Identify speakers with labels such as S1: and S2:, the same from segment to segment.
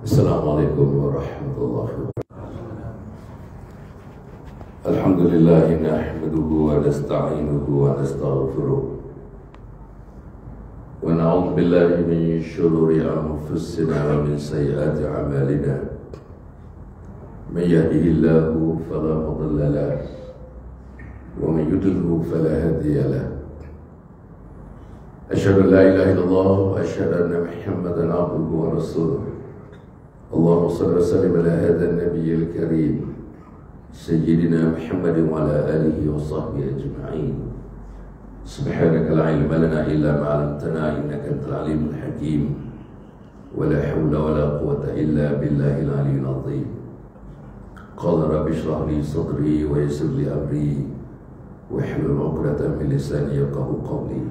S1: Assalamualaikum warahmatullahi wabarakatuh. Alhamdulillah nahmaduhu wa nasta'inuhu wa nastaghfiruh wa na'udzu billahi min shururi anfusina wa min sayyiati a'malina. Man yahdihillahu fala mudilla lahu wa man yudlilhu fala hadiya lahu. Asyhadu an la ilaha illallah wa asyhadu anna Muhammadan 'abduhu wa rasuluh. اللهم صل وسلم على هذا النبي الكريم سيدنا محمد وعلى آله وصحبه أجمعين. سبحانك لا علم لنا إلا ما علمتنا إنك أنت العليم الحكيم ولا حول ولا قوة إلا بالله العلي العظيم. قال رب اشرح لي صدري ويسر لي أمري واحلل عقدة من لساني يفقهوا قولي.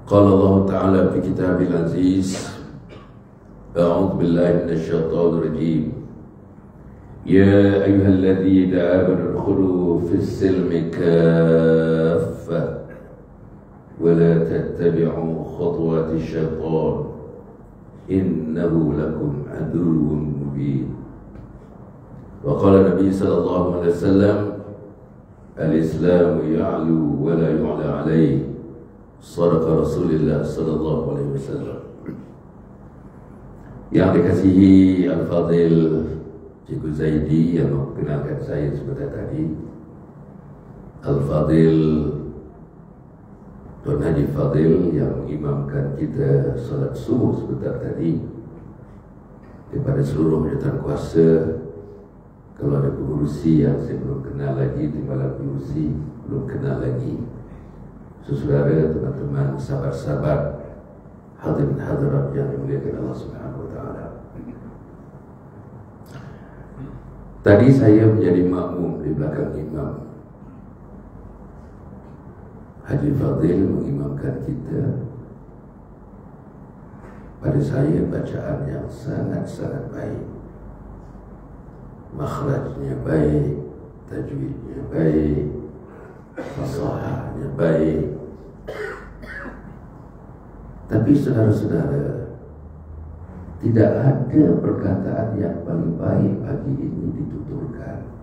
S1: قال الله تعالى في كتابه العزيز أعوذ بالله من الشيطان الرجيم يا أيها الذين آمنوا ادخلوا في السلم كافة ولا تتبعوا خطوات الشيطان إنه لكم عدو مبين. وقال النبي صلى الله عليه وسلم الإسلام يعلو ولا يعلى عليه. صدق رسول الله صلى الله عليه وسلم. Yang dikasihi Al-Fadhil Cikgu Zaidi yang memperkenalkan saya sebentar tadi, Al-Fadhil Tuan Haji Fadhil yang mengimamkan kita salat subuh sebentar tadi, kepada seluruh jawatan kuasa. Kalau ada pengurusi yang saya belum kenal lagi, timbalan pengurusi belum kenal lagi, saudara, teman-teman, sahabat-sahabat, hadirin hadirat yang dimuliakan Allah Subhanahu wa taala. Tadi saya menjadi makmum di belakang imam. Haji Fadhil mengimamkan kita. Pada saya bacaan yang sangat-sangat baik. Makhrajnya baik, tajwidnya baik, fasahahnya baik. Tapi saudara-saudara, tidak ada perkataan yang paling baik pagi ini dituturkan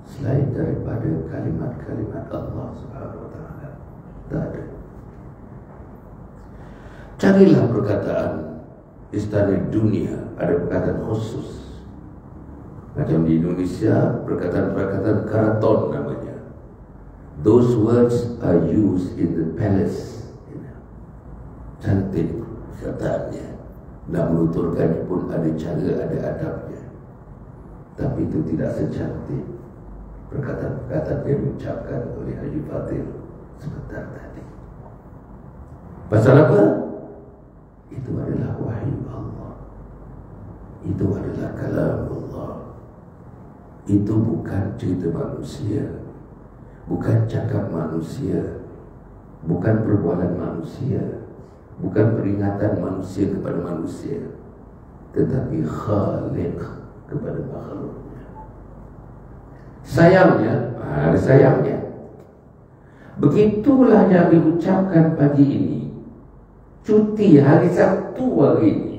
S1: selain daripada kalimat-kalimat Allah Subhanahu wa taala. Tak ada. Carilah perkataan istana dunia, ada perkataan khusus. Macam di Indonesia, perkataan-perkataan karaton namanya. Those words are used in the palace. Cantik kataannya, nak menuturkannya pun ada cara, ada adabnya. Tapi itu tidak secantik perkataan-perkataan yang diucapkan oleh Haji Fadhil sebentar tadi. Pasal apa? Itu adalah wahyu Allah. Itu adalah kalam Allah. Itu bukan cerita manusia, bukan cakap manusia, bukan perbualan manusia, bukan peringatan manusia kepada manusia, tetapi Khaliq kepada makhluknya. Sayangnya, ada sayangnya, begitulah yang diucapkan pagi ini. Cuti hari Sabtu hari ini,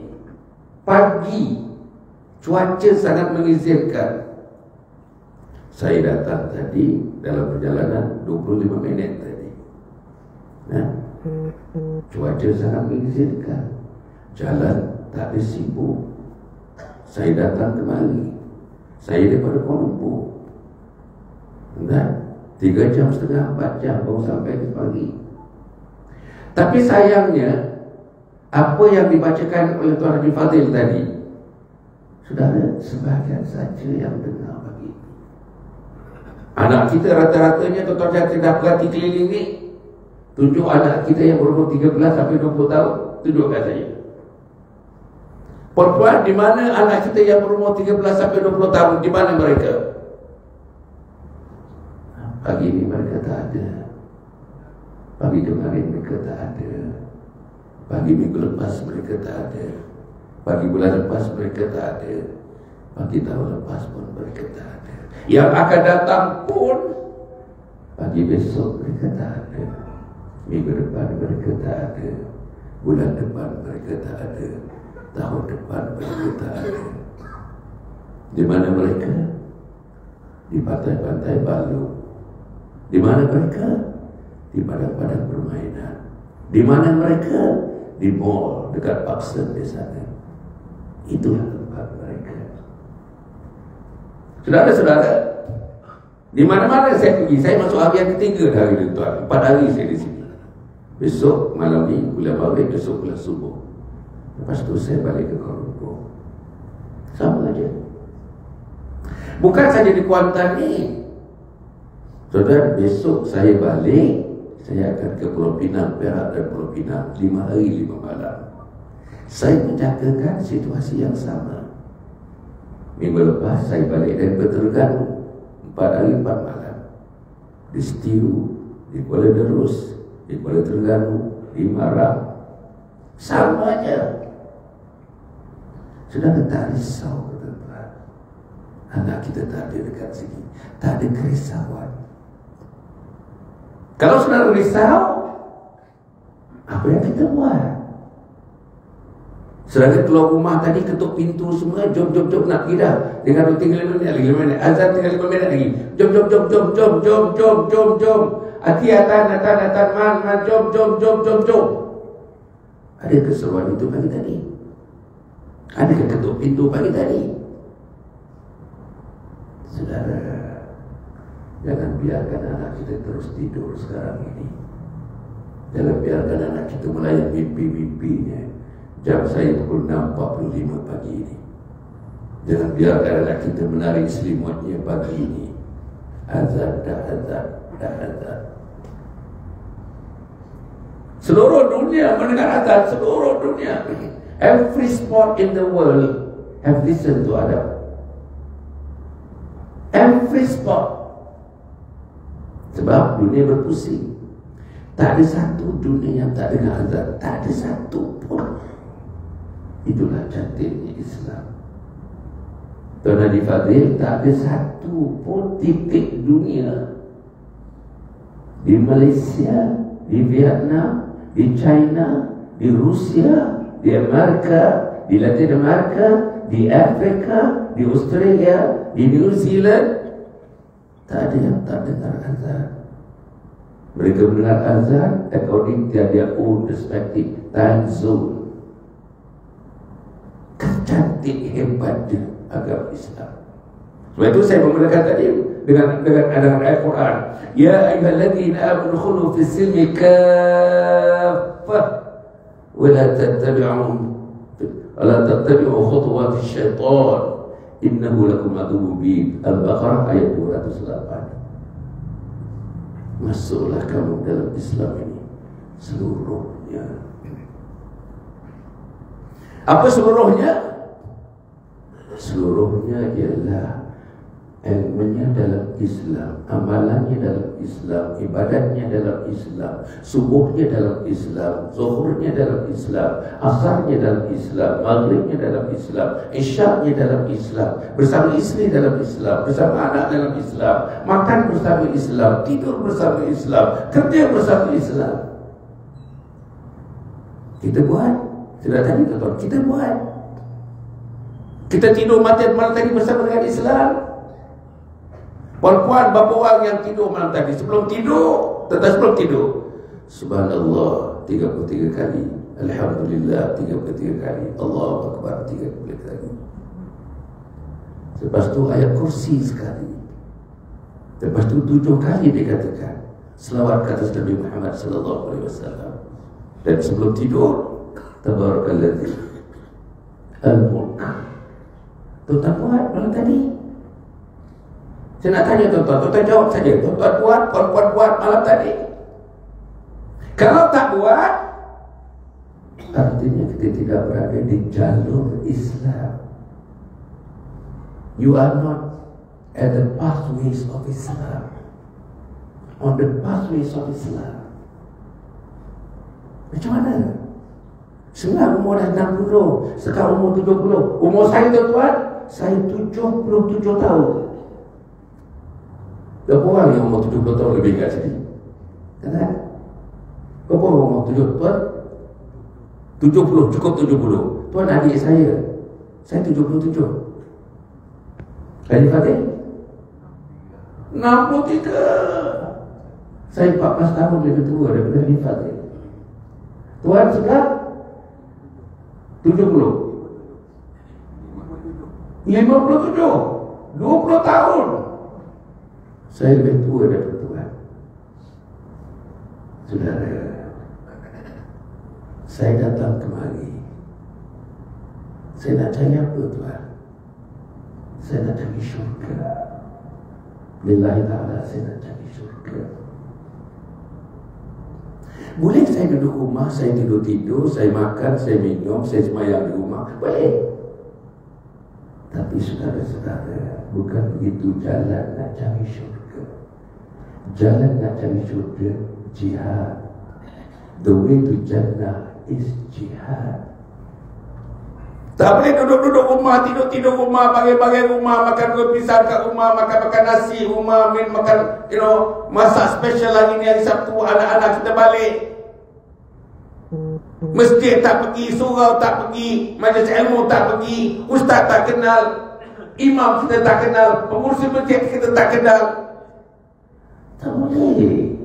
S1: pagi, cuaca sangat mengizinkan. Saya datang tadi dalam perjalanan 25 minit tadi. Nah, cuaca sangat mengizinkan, jalan tak ada sibuk. Saya datang kemari. Saya daripada Kuala Lumpur. Dan 3 jam setengah, 4 jam baru sampai ke pagi. Tapi sayangnya, apa yang dibacakan oleh Tuan Haji Fadhil tadi, saudara, sebahagian saja yang dengar pagi. Anak kita rata-ratanya, tuan-tuan yang tidak perhati keliling ni, tunjuk anak kita yang berumur 13 sampai 20 tahun, tunjukkan saya. Perempuan, di mana anak kita yang berumur 13 sampai 20 tahun, di mana mereka? Pagi ini mereka tak ada. Pagi kemarin mereka tak ada. Pagi minggu lepas mereka tak ada. Pagi bulan lepas mereka tak ada. Pagi tahun lepas pun mereka tak ada. Yang akan datang pun pagi besok mereka tak ada. Minggu depan mereka tak ada. Bulan depan mereka tak ada, tahun depan mereka tak ada. Di mana mereka? Di pantai-pantai Balu. Di mana mereka? Di padang-padang permainan. Di mana mereka? Di mall dekat Paksen di sana. Itulah tempat mereka. Saudara-saudara, di mana-mana saya pergi, saya masuk hari yang ketiga dah hari itu, 4 hari saya di sini. Besok malam ni kuliah maghrib, besok kuliah subuh. Lepas tu saya balik ke Kuala Lumpur. Sama aja. Bukan saja di Kuantan ni. Saudara, besok saya balik, saya akan ke Pulau Pinang, Perak dan Pulau Pinang 5 hari 5 malam. Saya menjagakan situasi yang sama. Minggu lepas saya balik dari Terengganu 4 hari 4 malam. Di Setiu, di Kuala Derus, di Kuala Terengganu, di Marang. Sama aja. Sudah tak risau, tuan-tuan. Anak kita tak ada dekat sini, tak ada kerisauan. Kalau saudara risau, apa yang kita buat? Saudara keluar rumah tadi, ketuk pintu semua, jom nak pergi dah. Dengan tinggal 5 minit lagi, 5 minit. Azan tinggal 5 minit lagi. Jom. Hati atan, man, jom. Ada keseruan itu pagi tadi? Ada ketuk pintu pagi tadi? Saudara, jangan biarkan anak kita terus tidur sekarang ini. Jangan biarkan anak kita melayan mimpi-mimpinya. Jam saya pukul 6.45 pagi ini. Jangan biarkan anak kita menarik selimutnya pagi ini. Azan. Seluruh dunia mendengar azan, seluruh dunia. Every sport in the world have listened to Adam. Every sport. Sebab dunia berpusing. Tak ada satu dunia yang tak dengar azan. Tak ada satu pun. Itulah cantiknya Islam. Tuan Haji Fadil, tak ada satu pun titik dunia, di Malaysia, di Vietnam, di China, di Rusia, di Amerika, di Latin Amerika, di Afrika, di Australia, di New Zealand, tak ada yang tak dengar azan. Mereka mendengar azan according to their own respective time zone. Cantik hebatnya agama Islam. Sebab itu saya memulakan tadi dengan ayat Quran. Ya ayyuhalladzina amanu khulu fis silmi kaffah wa la tattabi'u khutuwati syaitan innahu lakum aduwwun mubin. Al-Baqarah ayat 208. Masuklah kamu dalam Islam ini seluruhnya. Apa seluruhnya? Seluruhnya ialah ilmunya dalam Islam, amalannya dalam Islam, ibadatnya dalam Islam, subuhnya dalam Islam, zuhurnya dalam Islam, asarnya dalam Islam, maghribnya dalam Islam, isyaknya dalam Islam, bersama isteri dalam Islam, bersama anak dalam Islam, makan bersama Islam, tidur bersama Islam, kerja bersama Islam. Kita buat. Sudah tadi tuan-tuan, kita buat. Kita tidur malam tadi bersama dengan Islam. Puan-puan, bapa orang yang tidur malam tadi, sebelum tidur, Subhanallah 33 kali, Alhamdulillah 33 kali, Allahu Akbar 33 kali. Lepas tu ayat kursi sekali. Lepas tu 7 kali dikatakan selawat ke atas Nabi Muhammad sallallahu alaihi wasallam. Dan sebelum tidur, Tabarakalladzi al-mulk. Tuan-tuan buat malam tadi. Saya nak tanya tuan-tuan jawab saja. Tuan-tuan buat, puan-puan buat malam tadi. Kalau tak buat, artinya kita tidak berada di jalur Islam. You are not at the pathways of Islam. On the pathways of Islam. Macam mana? Sebenarnya umur dah 60, sekarang umur 70. Umur saya tuan-tuan, saya 77 tahun. Berapa orang yang umur 70 tahun lebih kat sini? Kan? Berapa orang umur 70 tahun? 70, cukup 70. Tuan adik saya 77. Haji Fatih 63. Saya 14 tahun lebih tua daripada Haji Fatih. Tuan sudah 70, 57, 20 tahun. Saya lebih tua daripada Tuan. Saudara, saya datang kemari. Saya nak cari apa, Tuan? Saya nak cari syurga. Lillahi ta'ala, saya nak cari syurga. Boleh saya duduk rumah, saya tidur-tidur, saya makan, saya minum, saya semayang di rumah? Boleh. Tapi saudara-saudara, bukan begitu jalan nak cari syurga. Jalan nak cari syurga, jihad. The way to Jannah is jihad. Tak boleh duduk-duduk rumah, tidur-tidur rumah, bagai-bagai rumah, makan kuih pisang kat rumah, makan nasi rumah, makan, masak special hari ni hari Sabtu, anak-anak kita balik. Masjid tak pergi, surau tak pergi, majlis ilmu tak pergi, ustaz tak kenal, imam kita tak kenal, pengurusi masjid kita tak kenal. Tak boleh.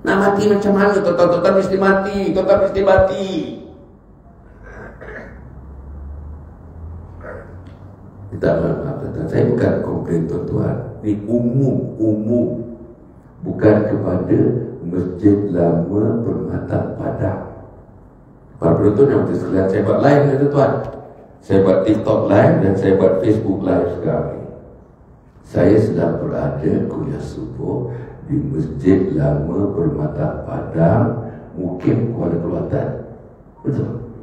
S1: Nak mati macam mana? Tuan-tuan mesti mati, tuan-tuan mesti mati. Tak maaf, saya bukan komplain tuan-tuan. Ini umum. Bukan kepada Masjid Lama Permata Padang. Para penonton yang betul sekalian, saya buat live ni tuan-tuan. Saya buat TikTok live dan saya buat Facebook live sekarang. Saya sedang berada kuliah subuh di Masjid Lama Permata Padang, Mukim Kuala Kelantan. Betul?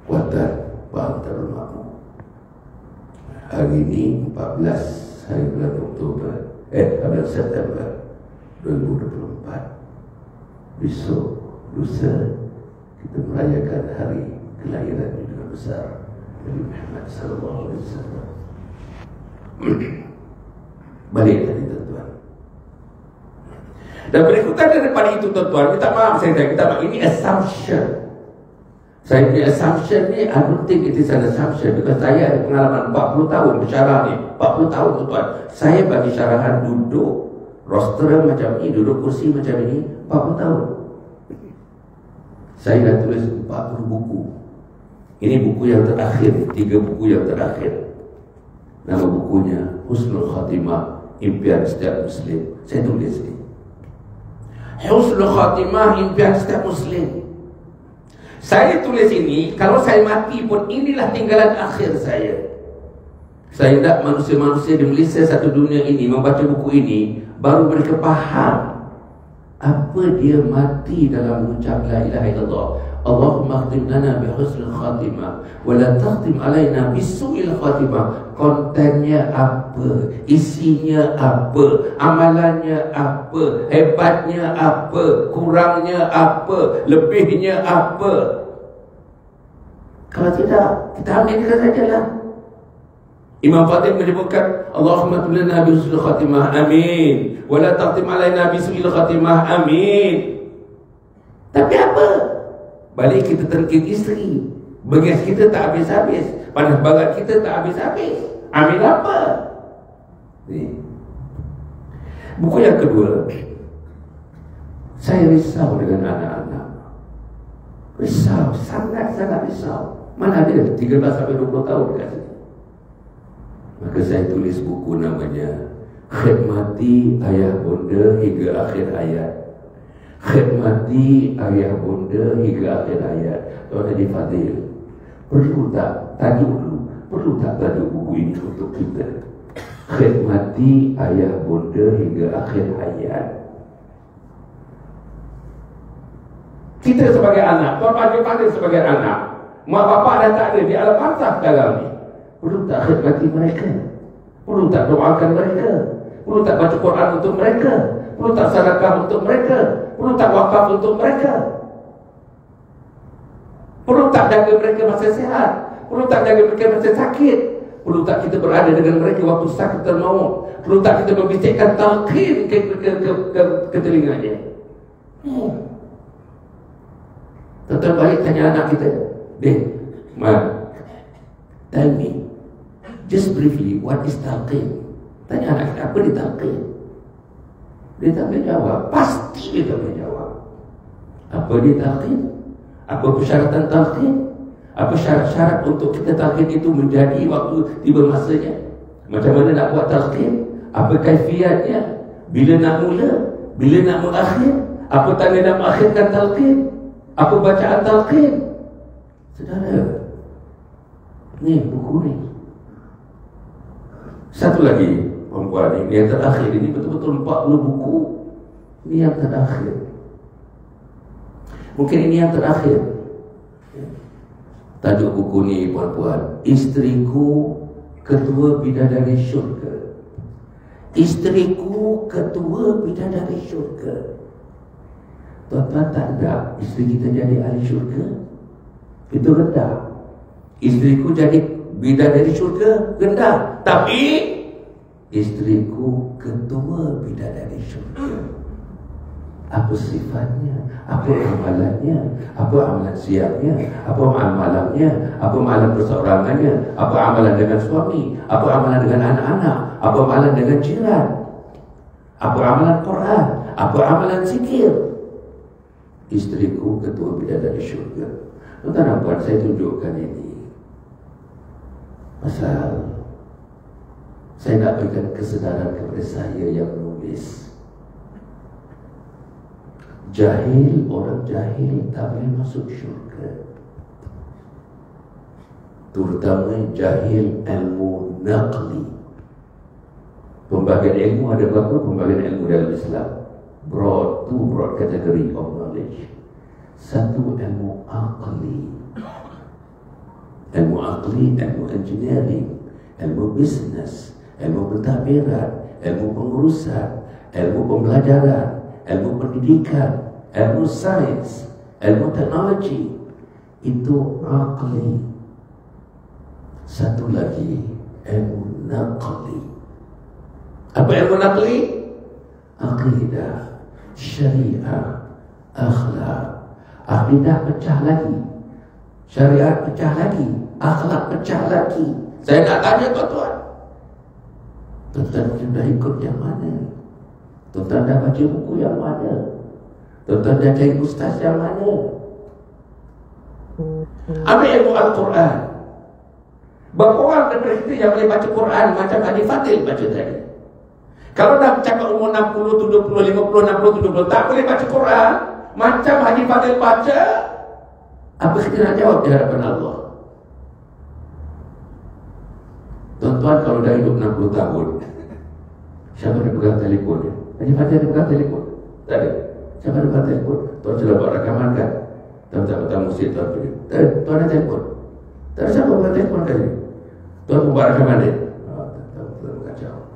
S1: Kuantan Bantar Makmur. Hari ini 14 hari bulan Oktober 14 September 2024. Besok, lusa, kita merayakan hari kelahiran yang juga besar Nabi Muhammad sallallahu alaihi wasallam. Balik tadi tuan-tuan. Dan berikutan daripada itu tuan-tuan, minta maaf ini assumption. Saya punya assumption ni, I don't think it is an assumption. Because saya ada pengalaman 40 tahun bersyarah ni. 40 tahun tuan-tuan. Saya bagi syarahan duduk roster macam ni, duduk kursi macam ini 40 tahun. Saya dah tulis 40 buku. Ini buku yang terakhir, 3 buku yang terakhir. Nama bukunya Husnul Khatimah, Impian Setiap Muslim. Saya tulis ni, Husnul Khatimah, Impian Setiap Muslim. Saya tulis ini, kalau saya mati pun inilah tinggalan akhir saya. Saya tidak manusia-manusia di Malaysia satu dunia ini membaca buku ini, baru mereka faham apa dia mati dalam mengucap la ilaha illallah. Allahumma khtim lana bi husnul khatimah wa la takhtim alaina bisu'il khatimah. Kontennya apa, isinya apa, amalannya apa, hebatnya apa, kurangnya apa, lebihnya apa. Kalau tidak, kita ambilkan sajalah. Imam Khatib menyebutkan Allahumma khtim lana bi husnul khatimah, amin, wa la takhtim alaina bisu'il khatimah, amin. Tapi apa? Balik kita terkit isteri, begas kita tak habis-habis, panas barat kita tak habis-habis. Amin apa? Ni. Buku yang kedua, saya risau dengan anak-anak. Risau, sangat-sangat risau. Mana ada 13 sampai 20 tahun dekat sini. Maka saya tulis buku namanya Khidmati Ayah Bonda Hingga Akhir Hayat. Khidmati ayah bunda hingga akhir hayat. Tuan Haji Fadil, perlu tak tajuk dulu, perlu tak tajuk buku ini untuk kita? Khidmati ayah bunda hingga akhir hayat. Kita sebagai anak, Tuan Haji Fadil sebagai anak, mak bapak dah tak ada di alam barzakh sekarang ni. Perlu tak khidmati mereka? Perlu tak doakan mereka? Perlu tak baca Quran untuk mereka? Perlu tak sedekah untuk mereka? Perlu tak wakaf untuk mereka? Perlu tak jaga mereka masa sehat? Perlu tak jaga mereka masa sakit? Perlu tak kita berada dengan mereka waktu sakaratul maut? Perlu tak kita membisikkan talqin ke telinganya? Tentu Tuan balik tanya anak kita, Mat, tell me, just briefly, what is talqin? Tanya anak kita, apa dia talqin? Dia tak boleh jawab. Pasti dia tak boleh jawab. Apa dia talqin? Apa persyaratan talqin? Apa syarat-syarat untuk kita talqin itu menjadi waktu tiba masanya? Macam mana nak buat talqin? Apa kaifiatnya? Bila nak mula? Bila nak mengakhir? Apa tanda nak mengakhirkan talqin? Apa bacaan talqin? Saudara, ni buku ni. Satu lagi, perempuan ini yang terakhir ini betul-betul 40 buku. Ini yang terakhir. Mungkin ini yang terakhir. Tajuk buku ni, puan-puan, Isteriku Ketua Bidadari Syurga. Isteriku Ketua Bidadari Syurga. Tuan-tuan tak ada isteri kita jadi ahli syurga? Itu rendah. Isteriku jadi bidadari syurga? Rendah. Tapi isteriku ketua bidadari syurga. Apa sifatnya? Apa amalannya? Apa amalan siapnya? Apa amalan malamnya? Apa amalan perseorangannya? Apa amalan dengan suami? Apa amalan dengan anak-anak? Apa amalan dengan jiran? Apa amalan Quran? Apa amalan zikir? Isteriku ketua bidadari syurga. Tuan-tuan dan puan, saya tunjukkan ini pasal saya nak berikan kesedaran kepada saya yang menulis. Jahil, orang jahil tak boleh masuk syurga. Terutama jahil ilmu naqli. Pembagian ilmu ada berapa pembagian ilmu dalam Islam? Two broad category of knowledge. Satu, ilmu aqli. Ilmu aqli, ilmu engineering, ilmu business, ilmu pentadbiran, ilmu pengurusan, ilmu pembelajaran, ilmu pendidikan, ilmu sains, ilmu teknologi. Itu aqli. Satu lagi, ilmu naqli. Apa ilmu naqli? Aqidah, syariah, akhlak. Aqidah pecah lagi, syariat pecah lagi, akhlak pecah lagi. Saya nak tanya tuan-tuan, tuan-tuan sudah ikut yang mana? Tuan-tuan dah baca buku yang mana? Tuan-tuan dah cari ustaz yang mana? Ambil ilmu Al-Quran. Berapa orang daripada kita yang boleh baca Quran macam Haji Fadil baca tadi? Kalau dah cakap umur 60, 70, 50, 60, 70 tak boleh baca Quran macam Haji Fadil baca, apa kita nak jawab di hadapan Allah? Tuan-tuan, kalau dah hidup 60 tahun, siapa ada pegang telefon dia? Haji Fadil ada pegang telefon? Tak ada. Siapa ada pegang telefon? Tuan sudah buat rakaman kan? Tuan tak petang musik tuan pergi. Tak ada. Tuan ada telefon? Tak ada. Siapa pegang telefon tadi? Tuan buat rakaman dia? Tuan kacau.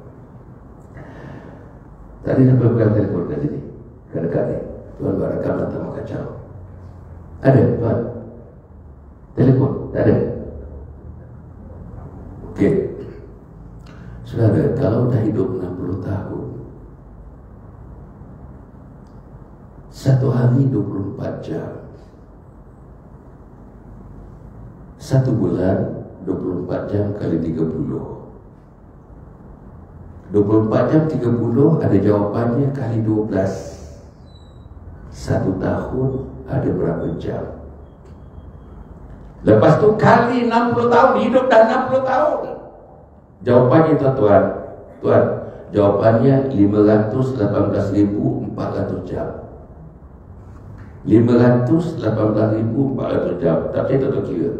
S1: Tadi siapa pegang telefon kat sini? Dekat ni. Tuan buat rakaman tak mau kacau. Ada tuan? Telefon? Tak ada. Okey. Saudara, kalau dah hidup 60 tahun, satu hari 24 jam, satu bulan 24 jam kali 30. 24 jam 30 ada jawapannya kali 12. Satu tahun ada berapa jam? Lepas tu kali 60 tahun, hidup dah 60 tahun. Jawapannya tuan-tuan, tuan, jawapannya 518.400 jam. 518.400 jam. Tak percaya tak kira.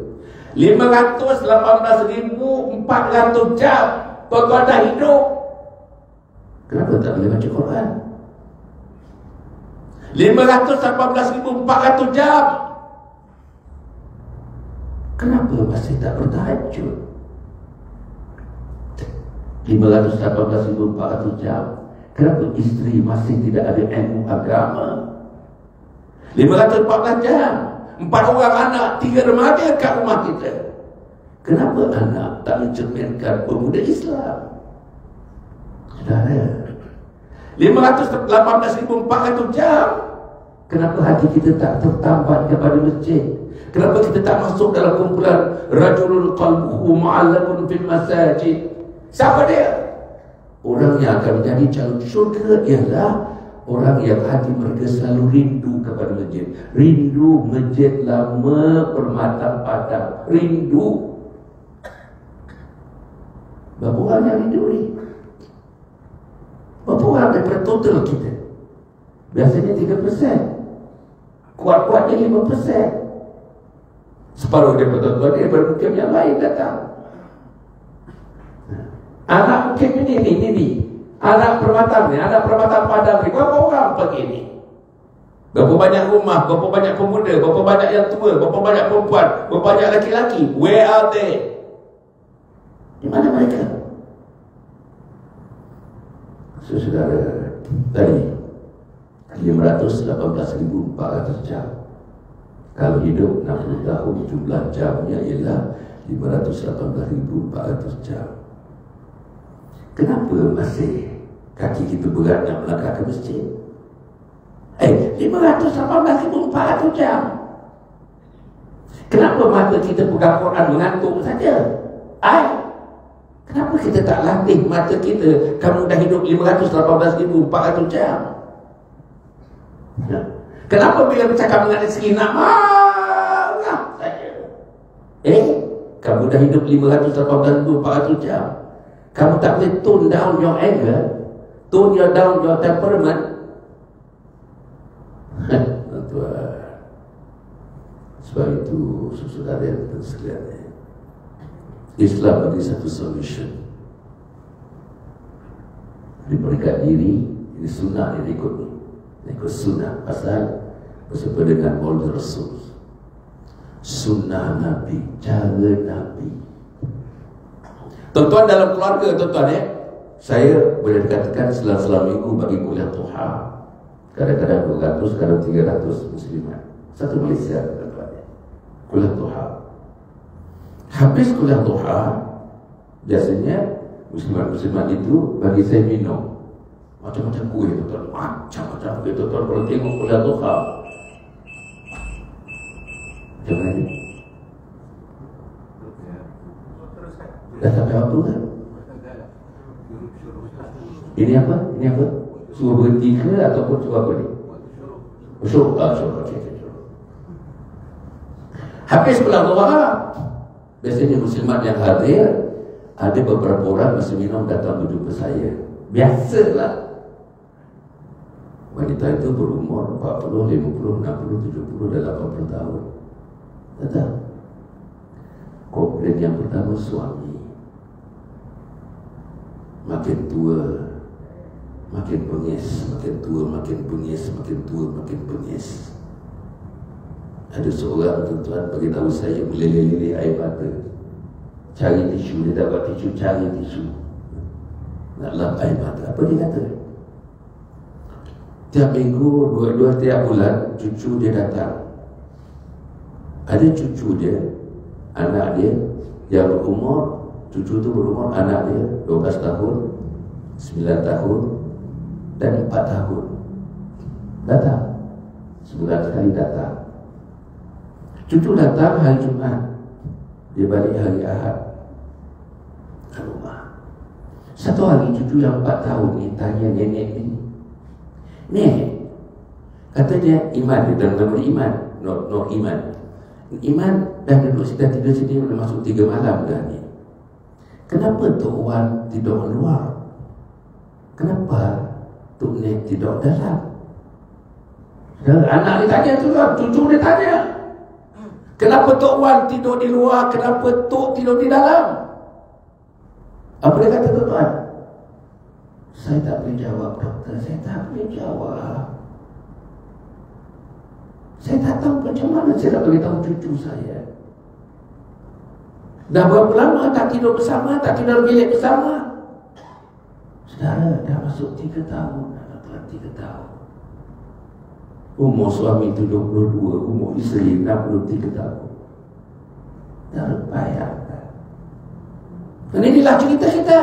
S1: 518.400 jam tuan-tuan dah hidup. Kenapa tak boleh baca Quran? 518.400 jam. Kenapa masih tak bertahajud? 518.400 jam. Kenapa isteri masih tidak ada ilmu agama? 514 jam. 4 orang anak, 3 remaja kat rumah kita. Kenapa anak tak mencerminkan pemuda Islam? Saudara, 518.400 jam Kenapa hati kita tak tertambat kepada masjid? Kenapa kita tak masuk dalam kumpulan rajulun qalbuhu mu'allaqun fil masajid? Siapa dia? Orang yang akan menjadi calon syurga ialah orang yang hati mereka selalu rindu kepada masjid. Rindu masjid lama permatang padang. Rindu. Berapa orang yang rindu ni? Berapa orang daripada total kita? Biasanya 3%. Kuat-kuatnya 5%. Separuh daripada tuan-tuan daripada mukim yang lain datang. Anak mukim ini. Anak permatang ni, anak permatang padang ni. Berapa orang pergi ni? Berapa banyak rumah, berapa banyak pemuda, berapa banyak yang tua, berapa banyak perempuan, berapa banyak lelaki-lelaki. Where are they? Di mana mereka? Saudara, tadi 518.400 jam. Kalau hidup 60 tahun, jumlah jamnya ialah 518.400 jam. Kenapa masih kaki kita berat nak melangkah ke masjid? 518.400 jam. Kenapa mata kita pegang Quran mengantuk saja? Kenapa kita tak latih mata kita? Kamu dah hidup 518.400 jam. Kenapa bila bercakap dengan isteri nak marah saja? Kamu dah hidup 518.400 jam. Kamu tak boleh tone down your anger, tone down your temperament. Tuan. Sebab itu saudara dan sekalian, Islam bagi satu solution. Di peringkat diri, ini sunnah yang ikut ni. Ikut sunnah. Pasal bersama dengan Maulid Rasul, sunnah Nabi, cara Nabi. Tuan-tuan dalam keluarga, tuan-tuan saya boleh dikatakan selang-selang minggu bagi kuliah duha. Kadang-kadang 200, kadang 300 muslimat. Satu Malaysia, tuan-tuan. Kuliah duha. Habis kuliah duha, biasanya muslimat-muslimat itu bagi saya minum macam-macam kuih, tuan-tuan. Macam-macam kuih, tuan-tuan. Kalau tengok kuliah duha, macam mana ni? Dah sampai waktu kan? Ini apa? Ini apa? Suruh berhenti ke ataupun suruh apa ni? Suruh. Suruh. Habis pulang doa, biasanya muslimat yang hadir, ada beberapa orang masih minum datang berjumpa saya. Biasalah. Wanita itu berumur 40, 50, 60, 70 dan 80 tahun. Datang. Komplain yang pertama suami. Makin tua, makin bengis, makin tua, makin bengis, makin tua, makin bengis. Ada seorang tuan-tuan beritahu saya meleleh-leleh air mata. Cari tisu, dia dapat tisu, cari tisu. Nak lap air mata. Apa dia kata? Tiap minggu, dua tiap bulan, cucu dia datang. Ada cucu dia, anak dia yang berumur, cucu tu berumur, anak dia 12 tahun, 9 tahun dan 4 tahun. Datang. Sebulan sekali datang. Cucu datang hari Jumat, dia balik hari Ahad ke rumah. Satu hari cucu yang 4 tahun ni tanya nenek ni, "Nek," katanya Iman, dia dalam nama Iman, no Iman. Iman dah duduk dah tidur sini dah masuk 3 malam dah ni. Kenapa Tok Wan tidur luar? Kenapa Tok Nek tidur dalam? Dan anak dia tanya tu lah, cucu dia tanya, kenapa Tok Wan tidur di luar, kenapa Tok tidur di dalam? Apa dia kata tuan-tuan? Saya tak boleh jawab, doktor. Saya tak boleh jawab. Saya tak tahu macam mana saya nak beritahu cucu saya. Dah berapa lama tak tidur bersama, tak tidur bilik bersama? Saudara, dah masuk 3 tahun. Tuan, 3 tahun. Umur suami 72, umur isteri 63 tahun. Dah bayangkan. Dan inilah cerita kita.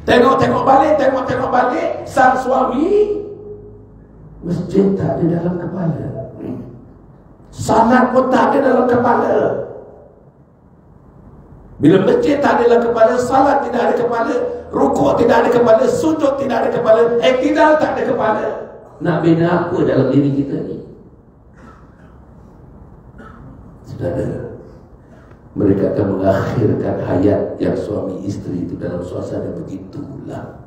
S1: Tengok balik, sang suami Masjid tak ada dalam kepala, salat pun tak ada dalam kepala. Bila masjid tak ada dalam kepala, salat tidak ada kepala, rukuk tidak ada kepala, sujud tidak ada kepala, iktidal tak ada kepala. Nak bina apa dalam diri kita ni? Saudara, mereka akan mengakhirkan hayat yang suami isteri itu dalam suasana begitulah.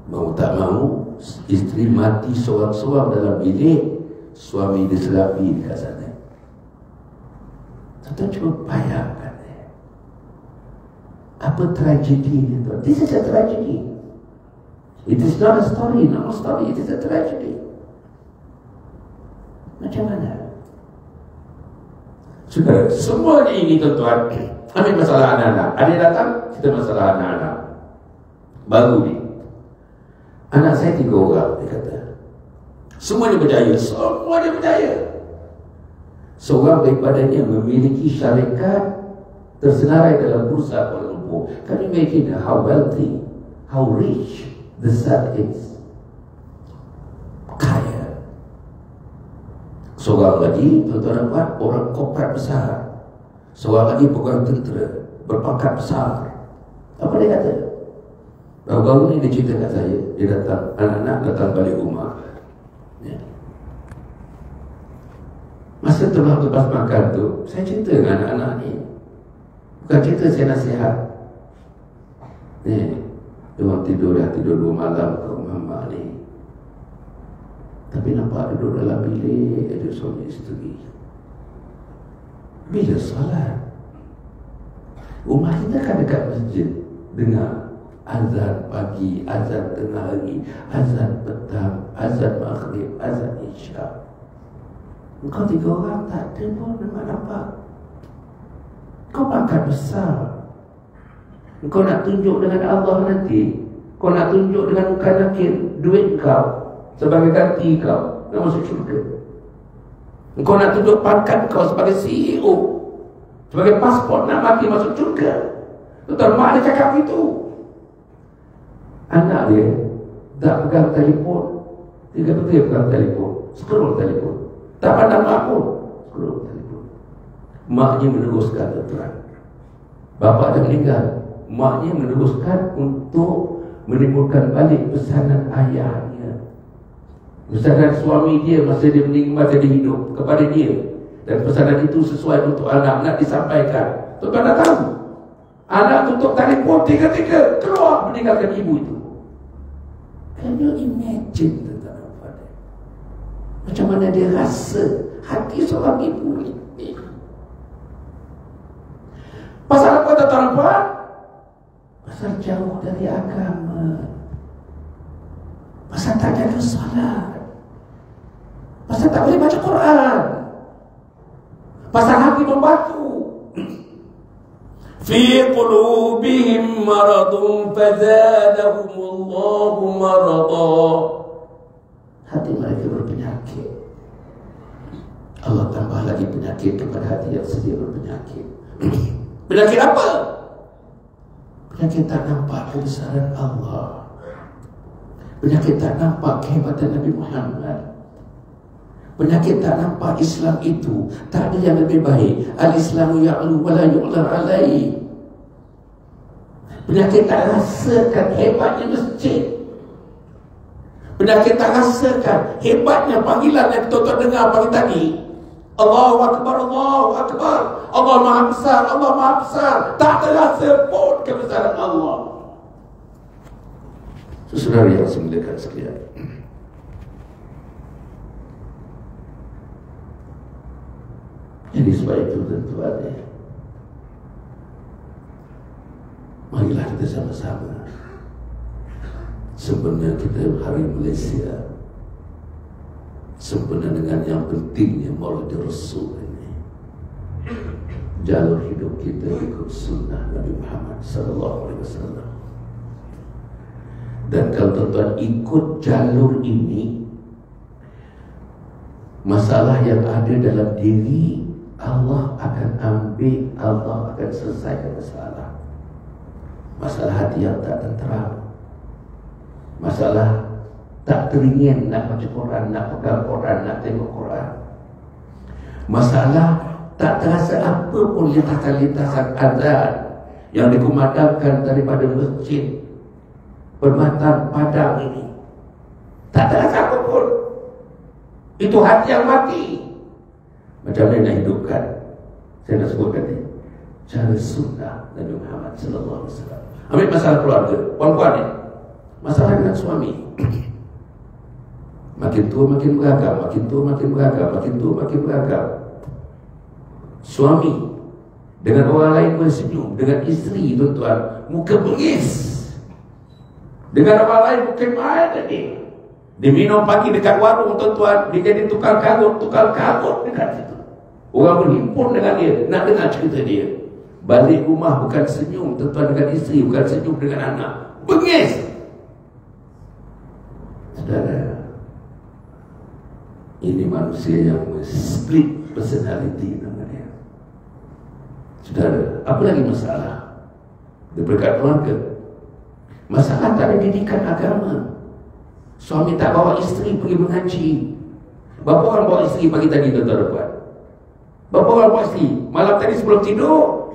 S1: Mau tak mau, isteri mati seorang-seorang dalam bilik, suami diserapi dekat sana. Tuan-tuan cuba bayangkan apa tragedi ni, tuan. This is a tragedy. It is not a story, not a story, it is a tragedy. Macam mana? Saudara, semua ini tuan-tuan, ambil masalah anak-anak. Adik datang, kita masalah anak-anak. Baru ni, anak saya 3 orang, dia kata. Semuanya berjaya, semuanya berjaya. Seorang daripadanya memiliki syarikat tersenarai dalam bursa Kuala Lumpur. Can you imagine how wealthy, how rich the son is? Kaya. Seorang lagi, tuan-tuan buat, orang korporat besar. Seorang lagi pegawai tentera, berpangkat besar. Apa dia kata? Baru-baru ni dia cerita kat saya, dia datang, anak-anak datang balik rumah. Ya. Masa tengah lepas makan tu, saya cerita dengan anak-anak ni. Bukan cerita, saya nasihat. Ni, dia orang tidur 2 malam ke rumah mak ni. Tapi nampak duduk dalam bilik, ada suami isteri. Bila solat? Rumah kita kan dekat masjid. Dengar azan pagi, azan tengah hari, azan petang, azan maghrib, azan isya. Engkau 3 orang tak ada pun nampak. Kau pangkat besar. Engkau nak tunjuk dengan Allah nanti. Kau nak tunjuk dengan muka nakir duit kau sebagai ganti kau nak masuk syurga. Engkau nak tunjuk pangkat kau sebagai CEO, sebagai pasport nak mati masuk syurga. Tuan-tuan, mak dia cakap itu. Anak dia tak pegang telefon, 3 betul pegang telefon, scroll telefon. Tak pandang mak pun, scroll telefon. Maknya meneruskan, tuan-tuan. Bapa dah meninggal, maknya meneruskan untuk menimbulkan balik pesanan ayahnya, pesanan suami dia masa dia meninggal, masa dia hidup kepada dia. Dan pesanan itu sesuai untuk anak nak disampaikan. Tuan-tuan dah tahu, anak tutup telefon, 3 keluar meninggalkan ibu itu. Can you imagine, tuan-tuan? Macam mana dia rasa hati seorang ibu ini? Pasal apa, tuan-tuan? Pasal jauh dari agama, pasal tak jaga salat, pasal tak boleh baca Quran, pasal hati membatu. Fi qulubihim maradun fazadahumullahu marada. Hati mereka berpenyakit, Allah tambah lagi penyakit kepada hati yang sedia berpenyakit. Penyakit apa? Penyakit tak nampak kebesaran Allah, penyakit tak nampak kehebatan Nabi Muhammad, penyakit tak nampak Islam itu tak ada yang lebih baik. Al-Islamu ya'lu wa la yu'lar alaihi. Penyakit tak rasakan hebatnya masjid, penyakit tak rasakan hebatnya panggilan yang kita dengar pagi tadi. Allahu Akbar, Allahu Akbar, Allah Maha Besar, Allah Maha Besar. Tak terasa pun kebesaran Allah. Saudara yang saya muliakan sekalian, jadi sebab itu tuan-tuan, marilah kita sama-sama sempena kita Hari Malaysia, sempena dengan yang pentingnya Maulid Rasul ini, jalur hidup kita ikut sunnah Nabi Muhammad SAW. Dan kalau tuan-tuan ikut jalur ini, masalah yang ada dalam diri Allah akan ambil, Allah akan selesaikan masalah. Masalah hati yang tak tenteram, masalah tak teringin nak baca Quran, nak pegang Quran, nak tengok Quran. Masalah tak terasa apa pun lintasan azan yang dikumandangkan daripada masjid Permata Padang ini. Tak terasa apa pun. Itu hati yang mati. Macam mana nak hidupkan? Saya dah sebut tadi, cara sunnah Nabi Muhammad sallallahu alaihi wasallam. Ambil masalah keluarga, puan-puan ni, masalah dengan suami. Makin tua makin beragam, makin tua makin beragam, makin tua makin beragam. Suami dengan orang lain bersenyum, dengan isteri tuan-tuan muka bengis. Dengan orang lain mungkin main tadi. Dia minum pagi dekat warung tuan-tuan, dia jadi tukang karut dekat situ. Orang berhimpun dengan dia, nak dengar cerita dia. Balik rumah bukan senyum tuan-tuan dengan isteri, bukan senyum dengan anak, bengis. Saudara, ini manusia yang split personality namanya. Saudara, apa lagi masalah? Berkat keluarga. Masalah tak ada didikan agama. Suami tak bawa isteri pergi mengaji. Berapa orang bawa isteri pagi tadi tuan-tuan? Berapa orang bawa isteri malam tadi sebelum tidur?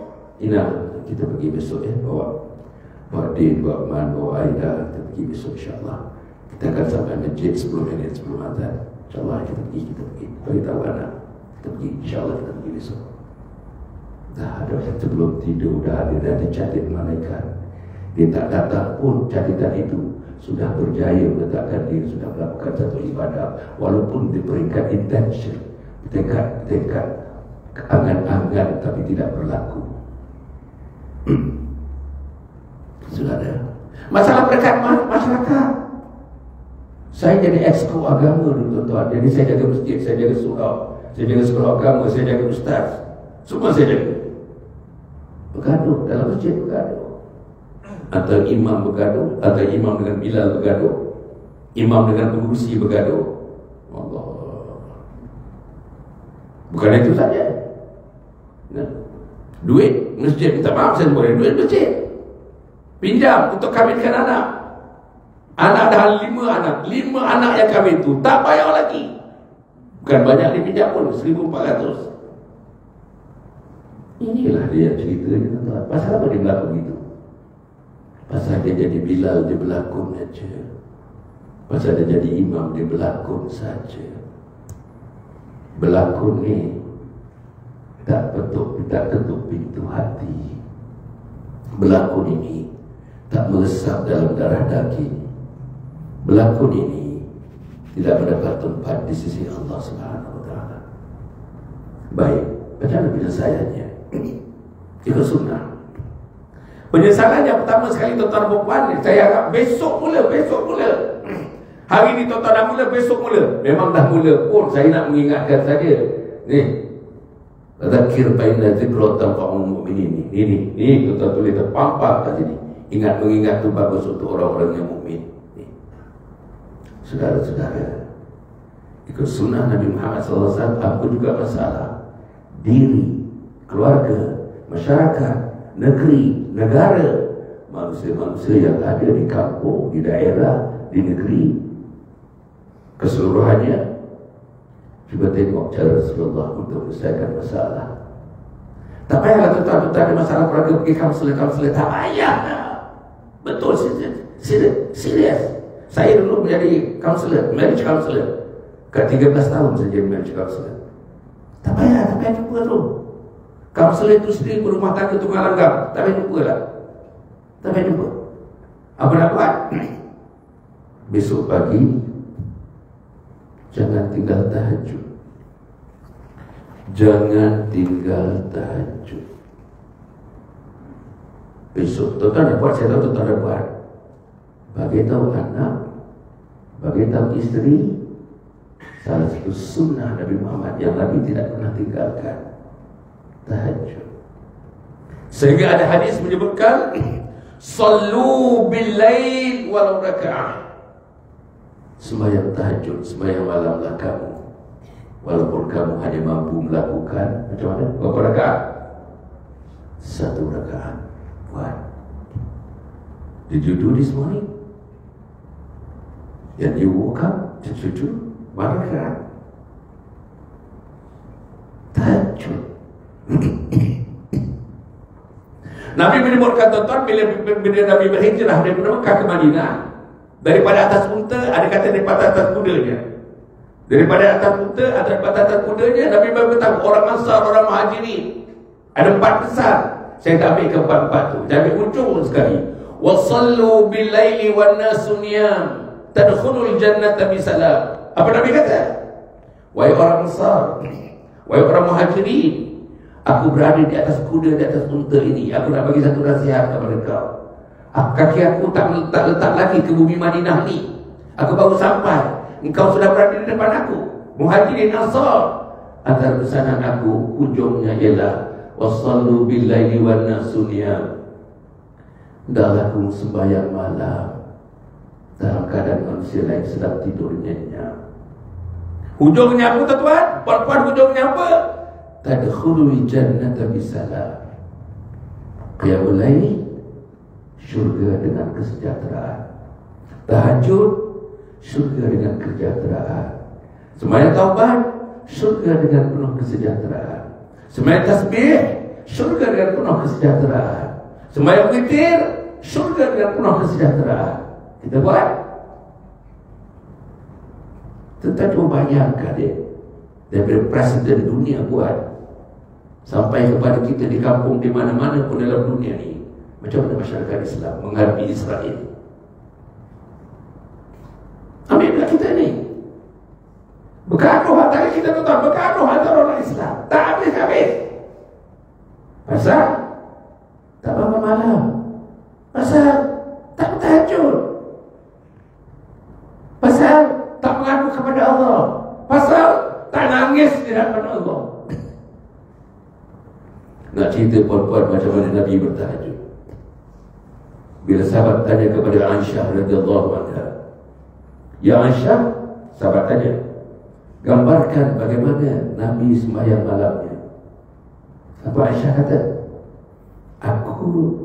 S1: Ina, kita pergi besok ya. Bawa Din, bawa Man, bawa Aida. Kita pergi besok insyaAllah. Kita akan sampai masjid 10 minit sebelum azan. InsyaAllah kita pergi. Bagi tahu anak, kita pergi, insyaAllah kita pergi besok. Dah ada sebelum tidur, dah dicatat malaikat. Dia tak datang pun catatan itu sudah berjaya meletakkan dia sudah melakukan satu ibadah, walaupun di peringkat intention, tingkat angan-angan, tapi tidak berlaku. Saudara, masalah berkat masyarakat. Saya jadi exco agama dulu tuan-tuan. Jadi saya jaga masjid, saya jaga surau, saya jaga sekolah agama, saya jaga ustaz, semua saya jaga. Bergaduh dalam masjid, bergaduh. Atau imam bergaduh, atau imam dengan Bilal bergaduh, imam dengan pengurusi bergaduh. Allah. Bukan itu saja. Nah, duit masjid, minta maaf saya boleh duit masjid. Pinjam untuk kahwinkan anak. Anak dah 5 anak. 5 anak yang kahwin tu tak bayar lagi. Bukan banyak dipinjam pun, 1,400. Inilah dia ceritanya tuan-tuan. Pasal apa dia berlaku begitu? Pasal dia jadi Bilal, dia berlakon saja. Pasal dia jadi imam, dia berlakon saja. Berlakon ni tak ketuk pintu hati. Berlakon ini tak meresap dalam darah daging. Berlakon ini tidak mendapat tempat di sisi Allah Subhanahu Wa Taala. Baik, macam mana penyelesaiannya? Itu sunnah. Penyesalannya pertama sekali tuan-tuan perempuan, saya harap besok mula. Hari ni tuan-tuan dah mula, besok mula. Memang dah mula pun, saya nak mengingatkan saja. Ni, Zakir fa'inna dzikra tanfa'ul mu'minin. Ini tuan-tuan tulis terpampang kat sini. Ingat mengingat tu bagus untuk orang-orang yang mukmin. Saudara-saudara, ikut sunnah Nabi Muhammad SAW, apa juga masalah diri, keluarga, masyarakat, negeri, negara, manusia-manusia yang ada di kampung, di daerah, di negeri keseluruhannya. Cuba tengok cara Rasulullah untuk menyelesaikan masalah. Tak payahlah tuan-tuan ada masalah keluarga pergi kaunselor, tak payah. Betul, serius. Saya dulu menjadi kaunselor, marriage counselor. Kat 13 tahun saya jadi marriage counselor. Tak payah jumpa tu. Kaunselor itu sendiri berumah tangga tunggal langgam. Tak payah jumpa lah. Tak payah jumpa. Apa nak buat? Besok pagi jangan tinggal tahajud. Jangan tinggal tahajud. Besok tuan-tuan dah buat, saya tahu tuan-tuan dah buat. Bagi tahu anak, bagi tahu isteri, salah satu sunnah Nabi Muhammad yang Nabi tidak pernah tinggalkan, tahajud. Sehingga ada hadis menyebutkan, sallu bil lail walau raka'ah. Sembahyang tahajud, sembahyang malamlah kamu, walaupun kamu hanya mampu melakukan macam mana? Berapa rakaat? 1 rakaat. Buat. Did you do this morning? And you woke up to Barakat. Tahajud. Nabi menyebutkan tuan-tuan, bila Nabi berhijrah dari Mekah ke Madinah, daripada atas unta, ada kata daripada atas kudanya. Daripada atas unta, daripada atas kudanya, Nabi berkata orang Ansar, orang Muhajirin. Ada 4 besar. Saya tak ambil ke 4 tu. Saya ambil ujung sekali. Wasallu bil-laili wan-nasu niyam tadkhulul jannata bisalam. Apa Nabi kata? Wahai orang Ansar, wahai orang Muhajirin, aku berada di atas kuda, di atas unta ini. Aku nak bagi satu nasihat kepada kau. Kaki aku tak letak lagi ke bumi Madinah ni. Aku baru sampai. Engkau sudah berada di depan aku. Muhajirin Ansar. Antara pesanan aku, ujungnya ialah wasallu bil-laili wan-nasu niyam. Hendaklah kamu sembahyang malam dalam keadaan manusia lain sedang tidur nyenyak. Hujungnya apa tuan-tuan? Puan-puan, hujungnya apa? Tadkhulul jannata bisalam. Qiyamul lail, syurga dengan kesejahteraan. Tahajud, syurga dengan kesejahteraan. Sembahyang taubat, syurga dengan penuh kesejahteraan. Sembahyang tasbih, syurga dengan penuh kesejahteraan. Sembahyang witir, syurga dengan penuh kesejahteraan. Kita buat. Tentang cuba bayangkan dia, daripada presiden dunia buat sampai kepada kita di kampung, di mana-mana pun dalam dunia ni. Macam mana masyarakat Islam menghadapi Israel? Ambillah kita ni. Bergaduh antara kita tuan, bergaduh antara orang Islam. Tak habis-habis. Pasal tak bangun malam. Pasal tak bertahajud. Pasal tak mengadu kepada Allah. Pasal tak nangis di hadapan Allah. Nak cerita puan-puan macam mana Nabi bertahajud. Bila sahabat tanya kepada Aisyah radhiyallahu anha, ya Aisyah, sahabat tanya, gambarkan bagaimana Nabi sembahyang malamnya. Apa Aisyah kata? Aku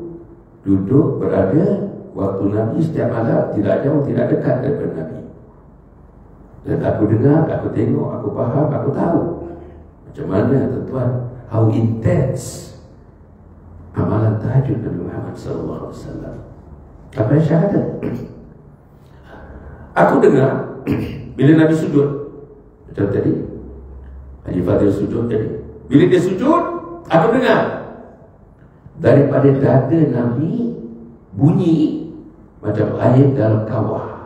S1: duduk berada waktu Nabi setiap malam, tidak jauh, tidak dekat daripada Nabi. Dan aku dengar, aku tengok, aku faham, aku tahu macam mana tuan-tuan, how intense amalan tahajud Nabi Muhammad sallallahu alaihi wasallam. Apa Aisyah kata? Aku dengar bila Nabi sujud, macam tadi Haji Fadil sujud tadi, bila dia sujud, aku dengar daripada dada Nabi bunyi macam air dalam kawah.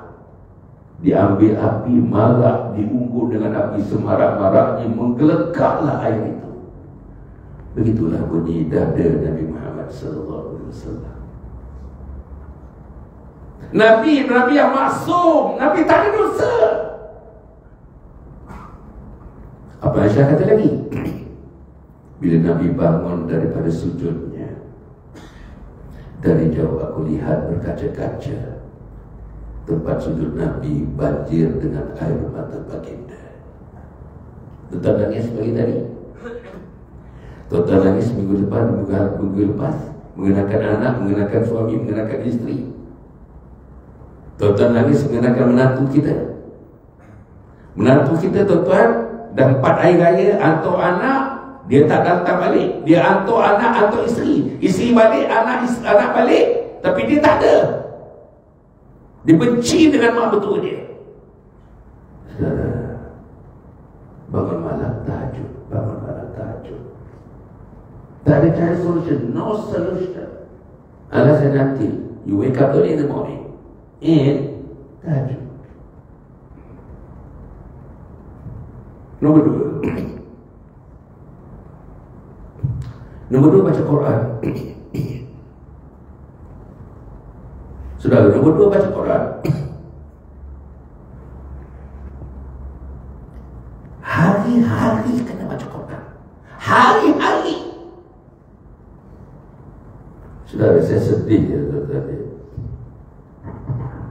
S1: Diambil api marak, diunggun dengan api semarak-maraknya, menggelekaklah air itu. Begitulah bunyi dada Nabi Muhammad sallallahu alaihi wasallam. Nabi yang maksum, Nabi tak ada dosa. Apa Aisyah kata lagi? Bila Nabi bangun daripada sujudnya, dari jauh aku lihat berkaca-kaca tempat sujud Nabi banjir dengan air mata baginda. Tuan nangis pagi tadi, tuan nangis minggu depan, minggu lepas, mengenakan anak, mengenakan suami, mengenakan isteri. Tuan nangis mengenakan menantu kita. Menantu kita tuan-tuan, dah 4 hari raya hantar anak, dia tak datang balik. Dia hantar anak, hantar isteri. Isteri balik, anak balik, tapi dia tak ada. Dia benci dengan mak betul dia. Bangun malam tahajud, bangun malam tahajud. Tak ada cari solution, no solution. Alasan nanti, you wake up early in the morning and tahajud. Nombor 2, baca Quran. Saudara, nombor 2, baca Quran. Hari-hari kena baca Quran. Hari-hari. Saudara, saya sedih ya tadi.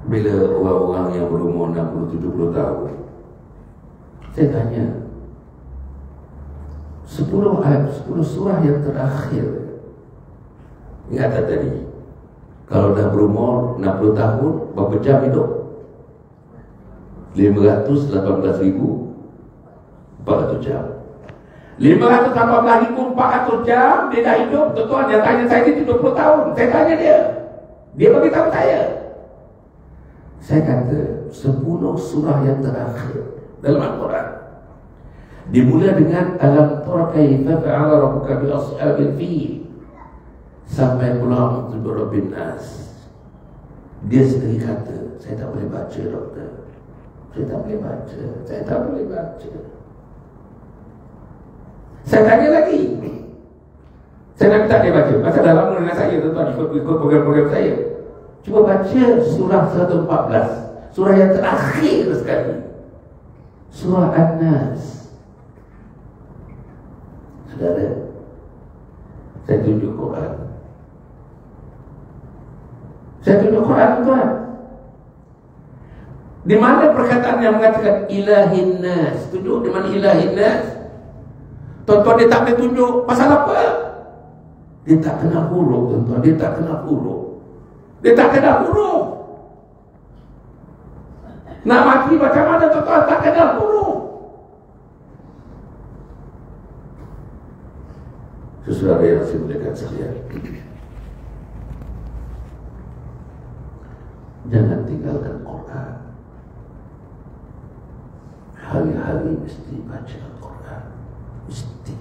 S1: Bila orang-orang yang berumur 60-70 tahun, saya tanya, 10 ayat, 10 surah yang terakhir, ingat tak tadi? Kalau dah berumur 60 tahun, berapa jam hidup? 518,400 jam. 518,400 jam dia dah hidup. Tuan-tuan, dia tanya saya ni 70 tahun. Saya tanya dia. Dia beritahu saya. Saya kata 10 surah yang terakhir dalam Al-Quran dimulai dengan alam tara kaifa fa'ala rabbuka bi ashabil fil sampai qul a'udzu birabbin nas. Dia sendiri kata, saya tak boleh baca, doktor. Saya tak boleh baca. Saya tak boleh baca. Saya tanya lagi. Saya nak minta dia baca. Pasal dalam dengan saya, tuan-tuan, ikut program-program saya. Cuba baca surah 114, surah yang terakhir sekali, surah An-Nas. Saudara, saya tunjuk Quran. Saya tunjuk Quran, tuan. Di mana perkataan yang mengatakan ilahin nas? Tunjuk di mana ilahin nas? Tuan-tuan, dia tak boleh tunjuk. Pasal apa? Dia tak kena huruf, tuan-tuan. Dia tak kena huruf. Dia tak kena huruf. Nak mati macam mana, tuan-tuan? Tak kena huruf. Saudara yang saya muliakan sekalian, jangan tinggalkan Quran. Hari-hari mesti baca Al-Quran. Mesti.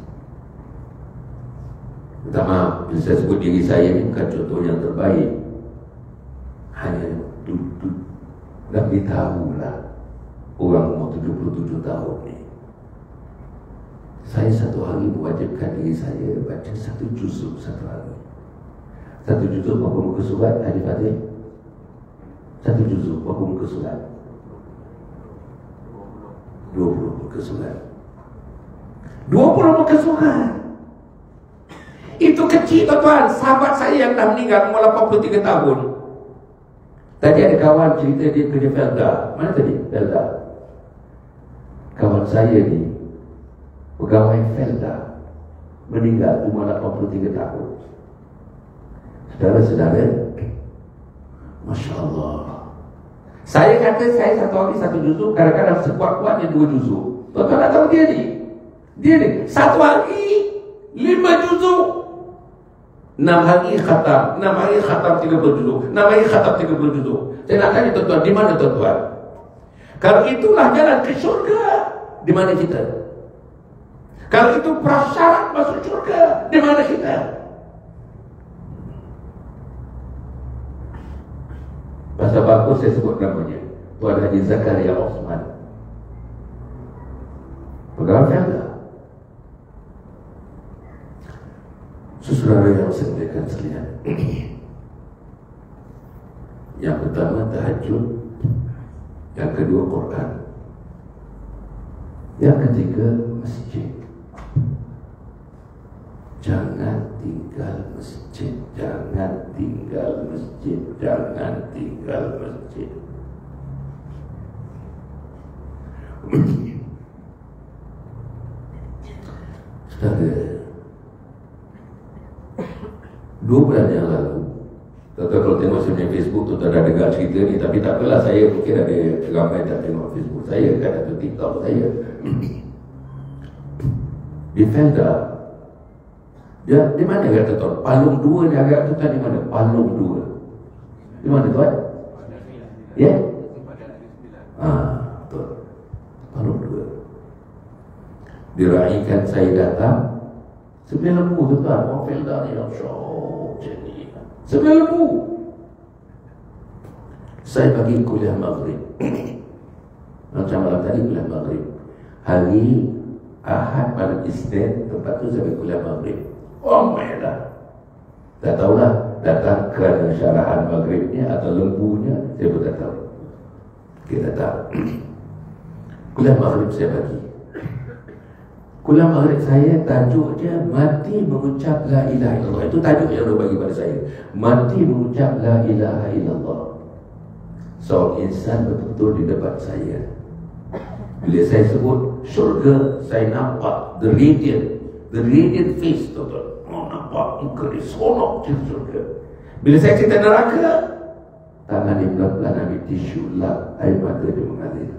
S1: Minta maaf, bila saya sebut diri saya ini bukan contoh yang terbaik. Hanya duduk dan beritahulah orang umur 77 tahun ni. Saya satu hari mewajibkan diri saya baca 1 juzuk satu hari. 1 juzuk berapa muka surat, Adik-adik? 1 juzuk berapa muka surat? 20 muka surat. 20 muka surat. Itu kecil, tuan-tuan. Sahabat saya yang dah meninggal umur 83 tahun. Tadi ada kawan cerita dia kerja Felda. Mana tadi? Felda. Kawan saya ni pegawai Felda, meninggal umur 83 tahun. Saudara-saudara, Masya Allah. Saya kata saya satu hari 1 juzuk, kadang-kadang sekuat-kuatnya 2 juzuk. Tuan-tuan nak tahu dia ni? Dia ni satu hari 5 juzuk. 6 hari khatam, 6 hari khatam 30 juzuk, 6 hari khatam 30 juzuk. Saya nak tanya tuan-tuan, di mana tuan-tuan? Kalau itulah jalan ke syurga, di mana kita? Kalau itu prasyarat masuk syurga, di mana kita? Bahasa bagus saya sebut namanya, Tuan Haji Zakaria Osman, pegawai Felda. Saudara yang saya muliakan sekalian, yang pertama tahajud, yang kedua Quran, yang ketiga masjid. Jangan tinggal masjid, jangan tinggal masjid, jangan tinggal masjid. Saudara, 2 bulan yang lalu, tuan-tuan kalau tengok saya punya Facebook, tuan-tuan dah dengar cerita ni. Tapi tak apalah, saya mungkin ada ramai tak tengok Facebook saya, kan ada TikTok saya. Di Felda, dia di mana kata tuan? Palung 2 ni agak tuan di mana? Palung 2. Di mana tuan? Ya? Betul. Palung 2. Diraihkan saya datang 9 lembu tuan. Orang Felda ni yang syok jadi 9 lembu. Saya bagi kuliah maghrib. Macam malam tadi kuliah maghrib. Hari Ahad pada Isnin, tempat tu saya bagi kuliah maghrib. Oh merah. Tak tahulah datang kerana syarahan maghribnya atau lembunya, saya pun tak tahu. Kita tahu. Kuliah maghrib saya bagi. Kuliah maghrib saya tajuk dia mati mengucap la ilaha illallah. Itu tajuk yang dia bagi pada saya. Mati mengucap la ilaha illallah. Seorang insan betul-betul di depan saya. Bila saya sebut syurga, saya nampak the radiant face, tuan-tuan. Nampak muka dia sonok di syurga. Bila saya cerita neraka, tangan dia pelan-pelan ambil tisu, lap air mata dia mengalir.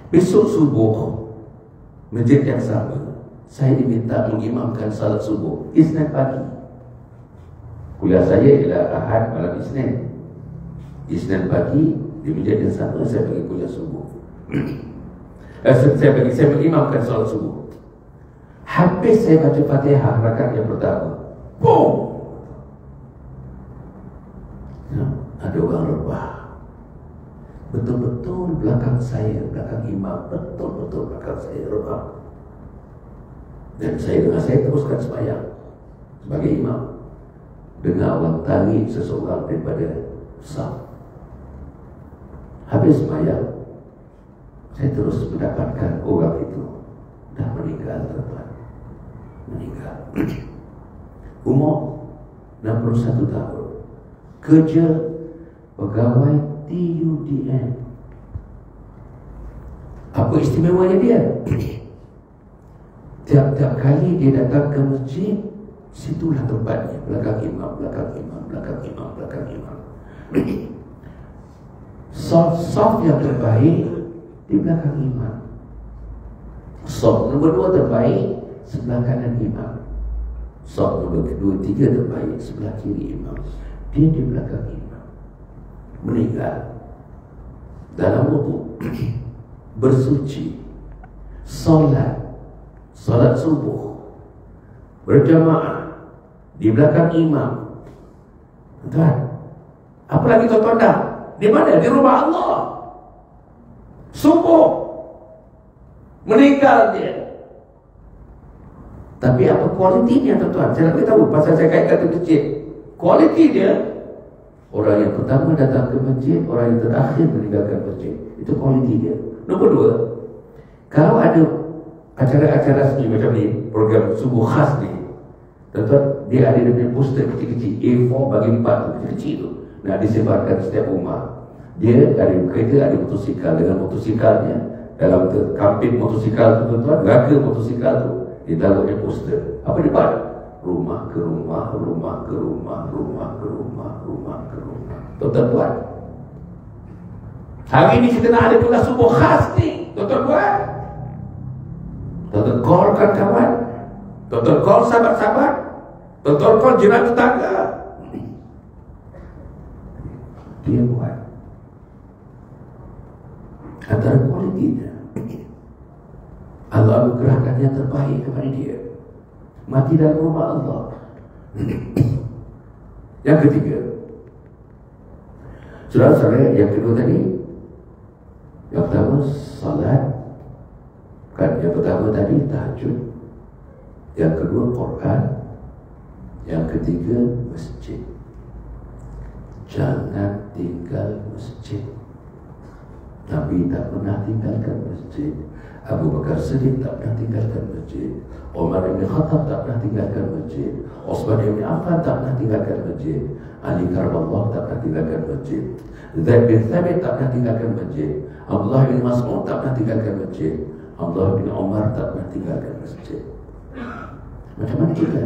S1: Besok subuh, masjid yang sama, saya diminta mengimamkan salat subuh Isnin pagi. Kuliah saya ialah Ahad malam Isnin. Isnin pagi di masjid yang sama saya pergi kuliah subuh. Saya mengimamkan salat subuh. Habis saya baca Fatihah rakaat yang pertama, boom, ada orang rebah. Betul-betul belakang saya, belakang imam, betul-betul belakang saya rebah. Dan saya teruskan sembahyang sebagai imam. Dengar orang tangis seseorang daripada saf. Habis sembahyang, saya terus mendapatkan orang itu dah meninggal, tuan-tuan. Meninggal. Umur 61 tahun. Kerja pegawai TUDN. Apa istimewanya dia? Tiap-tiap kali dia datang ke masjid, situlah tempatnya, belakang imam, belakang imam, belakang imam, belakang imam. Soft yang terbaik di belakang imam. Soft nombor 2 terbaik sebelah kanan imam. Soft nombor 2, 3 terbaik sebelah kiri imam. Dia di belakang imam. Meninggal dalam wudu, bersuci, solat subuh berjamaah di belakang imam. Tuan, apa lagi tuan-tuan dah? Di mana? Di rumah Allah. Subuh meninggal dia. Tapi apa kualitinya, tuan-tuan? Saya nak beritahu pasal saya kaitkan ke masjid. Kualiti dia, orang yang pertama datang ke masjid, orang yang terakhir meninggalkan masjid. Itu kualiti dia. Nombor 2, kalau ada acara-acara seni macam ni, program subuh khas ni, tuan-tuan, dia ada dia poster kecil-kecil A4 bagi 4 kecil-kecil tu. Nak disebarkan setiap rumah. Dia ada kereta, ada motosikal. Dengan motosikalnya, dalam kampin motosikal tu, tuan-tuan, raga motosikal tu, dia taruhnya poster. Apa dia buat? Rumah ke rumah, rumah ke rumah, rumah ke rumah, rumah ke rumah. Tuan-tuan buat. Hari ini kita nak ada kelas subuh khas ni. Tuan-tuan buat. Tuan-tuan call kan kawan. Tuan-tuan call sahabat-sahabat. Tuan-tuan call jiran tetangga. Dia buat. Antara kualitinya, Allah anugerahkan yang terbaik kepada dia. Mati dalam rumah Allah. Yang ketiga, saudara-saudara, yang kedua tadi, yang pertama salat, kan? Yang pertama tadi tahajud, yang kedua Quran, yang ketiga masjid. Jangan tinggal masjid. Nabi tak pernah tinggalkan masjid. Abu Bakar Siddiq tak pernah tinggalkan masjid. Umar bin Khattab tak pernah tinggalkan masjid. Utsman bin Affan tak pernah tinggalkan masjid. Ali Karamallah tak pernah tinggalkan masjid. Zaid bin Thabit tak pernah tinggalkan masjid. Abdullah bin Mas'ud tak pernah tinggalkan masjid. Abdullah bin Umar tak pernah tinggalkan masjid. Macam mana kita?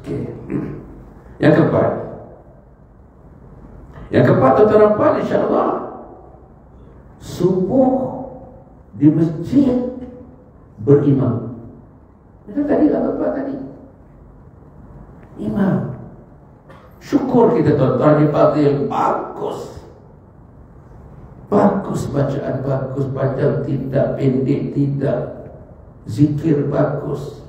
S1: Okey. Yang keempat, tuan-tuan puan, insya-Allah subuh di masjid berimam. Itu tadi lah tuan-tuan tadi. Imam. Syukur kita tuan-tuan di fadil bagus. Bagus bacaan, bagus panjang tidak, pendek tidak. Zikir bagus.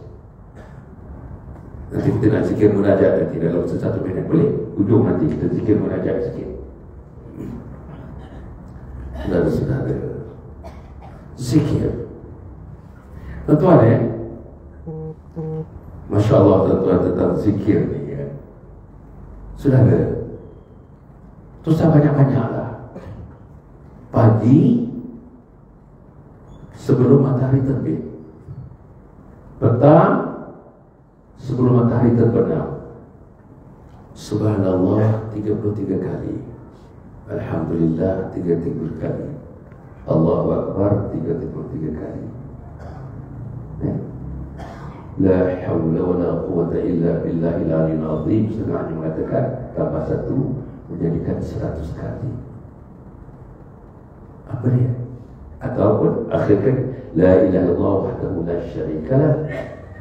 S1: Nanti kita nak zikir munajat nanti dalam 1 minit, boleh? Ujung nanti kita zikir munajat sikit. Saudara-saudara, zikir, tuan-tuan Masya Allah tuan-tuan tentang zikir ni ya. Saudara, susah banyak-banyaklah. Pagi sebelum matahari terbit, petang sebelum matahari terbenam, Subhanallah 33 kali, Alhamdulillah 33 kali, Allahu Akbar 33 kali. La hawla wa la quwata illa billahil aliyyil azim. Setengahnya mengatakan tambah 1 menjadikan 100 kali. Apa dia? Ataupun akhirkan la ilaha illallah wahdahu la syarikalah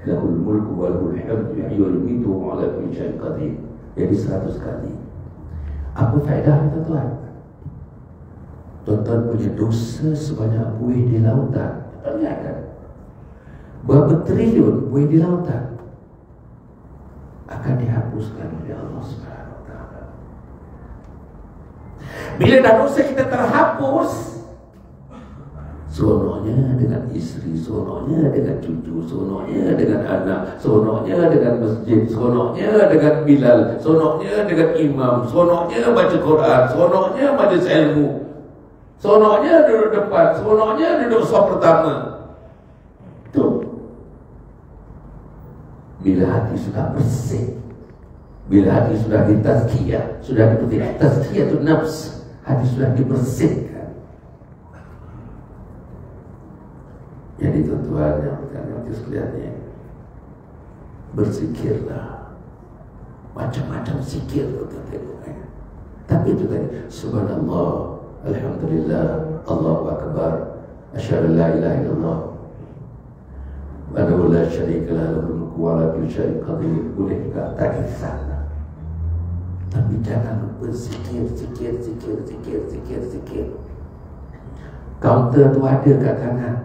S1: lahul mulku wa lahul hamdu yuhyi wa yumiitu wa ala kulli syai'in qadir. Jadi 100 kali. Apa faedahnya tuan-tuan? Tuan-tuan punya dosa sebanyak buih di lautan. Tuan lihat kan? Berapa triliun buih di lautan akan dihapuskan oleh Allah Subhanahu wa taala. Bila dah dosa kita terhapus, seronoknya dengan isteri, seronoknya dengan cucu, seronoknya dengan anak, seronoknya dengan masjid, seronoknya dengan Bilal, seronoknya dengan imam, seronoknya baca Quran, seronoknya majlis ilmu, seronoknya duduk depan, seronoknya duduk saf pertama. Itu bila hati sudah bersih, bila hati sudah ditazkiyah, sudah dibersihkan, tazkiyatun nafs, hati sudah dibersihkan. Jadi tuan-tuan yang berkata sekalian, berzikirlah, macam-macam zikir tuan-tuan tengok. Tapi itu tadi, subhanallah, alhamdulillah, Allahu akbar, asyhadu an la ilaha illallah wa la syarika lahu lahul mulku wa ala kulli syai'in qadir. Boleh juga tak kisah. Tapi jangan lupa zikir. Kaunter tu ada kat kanan.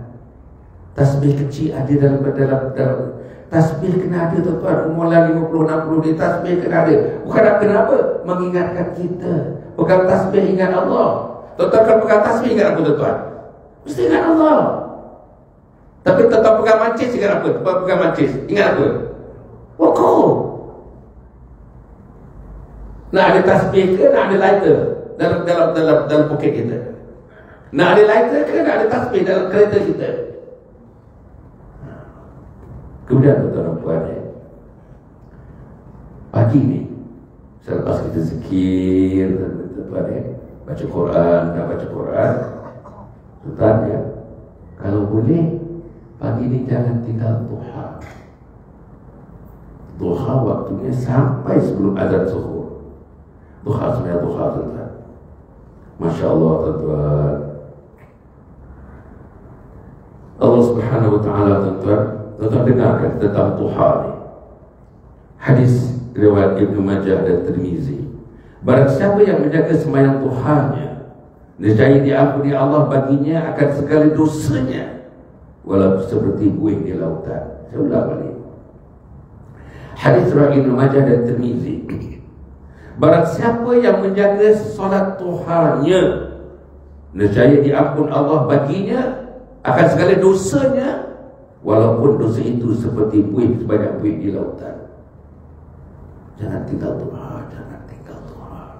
S1: Tasbih kecil ada dalam tasbih kena ada tuan-tuan. Umulan 50-60 ni tasbih kena ada. Bukan nak kenapa? Mengingatkan kita. Pegang tasbih ingat Allah. Tuan-tuan kalau pegang tasbih ingat apa tuan-tuan? Mesti ingat Allah. Tapi tetap pegang mancis ingat apa? Tetap pegang mancis ingat apa? Wukuf. Nak ada tasbih ke nak ada lighter dalam poket kita? Nak ada lighter ke nak ada tasbih dalam kereta kita? Kemudian tuan-tuan dan puan, pagi ni selepas kita zikir, tuan-tuan, baca Quran, dah baca Quran, tuan ya, kalau boleh pagi ni jangan tinggal duha. Duha waktunya sampai sebelum azan zuhur. Duha sebenarnya duha tuan-tuan. Masya Allah tuan-tuan. Allah Subhanahu wa taala tuan-tuan, tuan-tuan dengarkan tentang duha ni. Hadis riwayat Ibnu Majah dan Tirmizi. Barang siapa yang menjaga sembahyang duhanya, nescaya diampuni Allah baginya akan segala dosanya, walaupun seperti buih di lautan. Saya ulang balik. Hadis riwayat Ibnu Majah dan Tirmizi. Barang siapa yang menjaga solat duhanya, nescaya diampuni Allah baginya akan segala dosanya, walaupun dosa itu seperti buih, sebanyak buih di lautan. Jangan tinggal duha, jangan tinggal duha.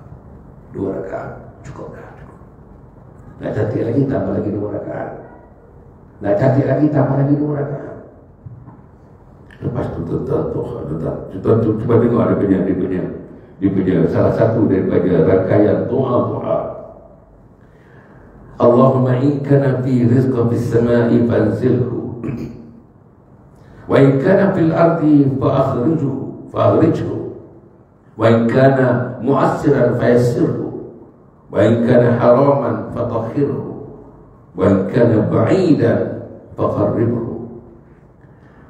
S1: 2 rakaat cukup dah. Nak cantik lagi tambah lagi 2 rakaat. Nak cantik lagi tambah lagi 2 rakaat. Lepas tu tuan-tuan, cuba tengok ada dia punya salah satu daripada rangkaian doa. Allahumma in kana fi rizqa fis sama'i fanzilhu wa in kana fil ardi fa'akhrijhu wa in kana mu'assiran fayassirhu wa in kana haraman fatahhirhu wa in kana ba'idan faqarribhu.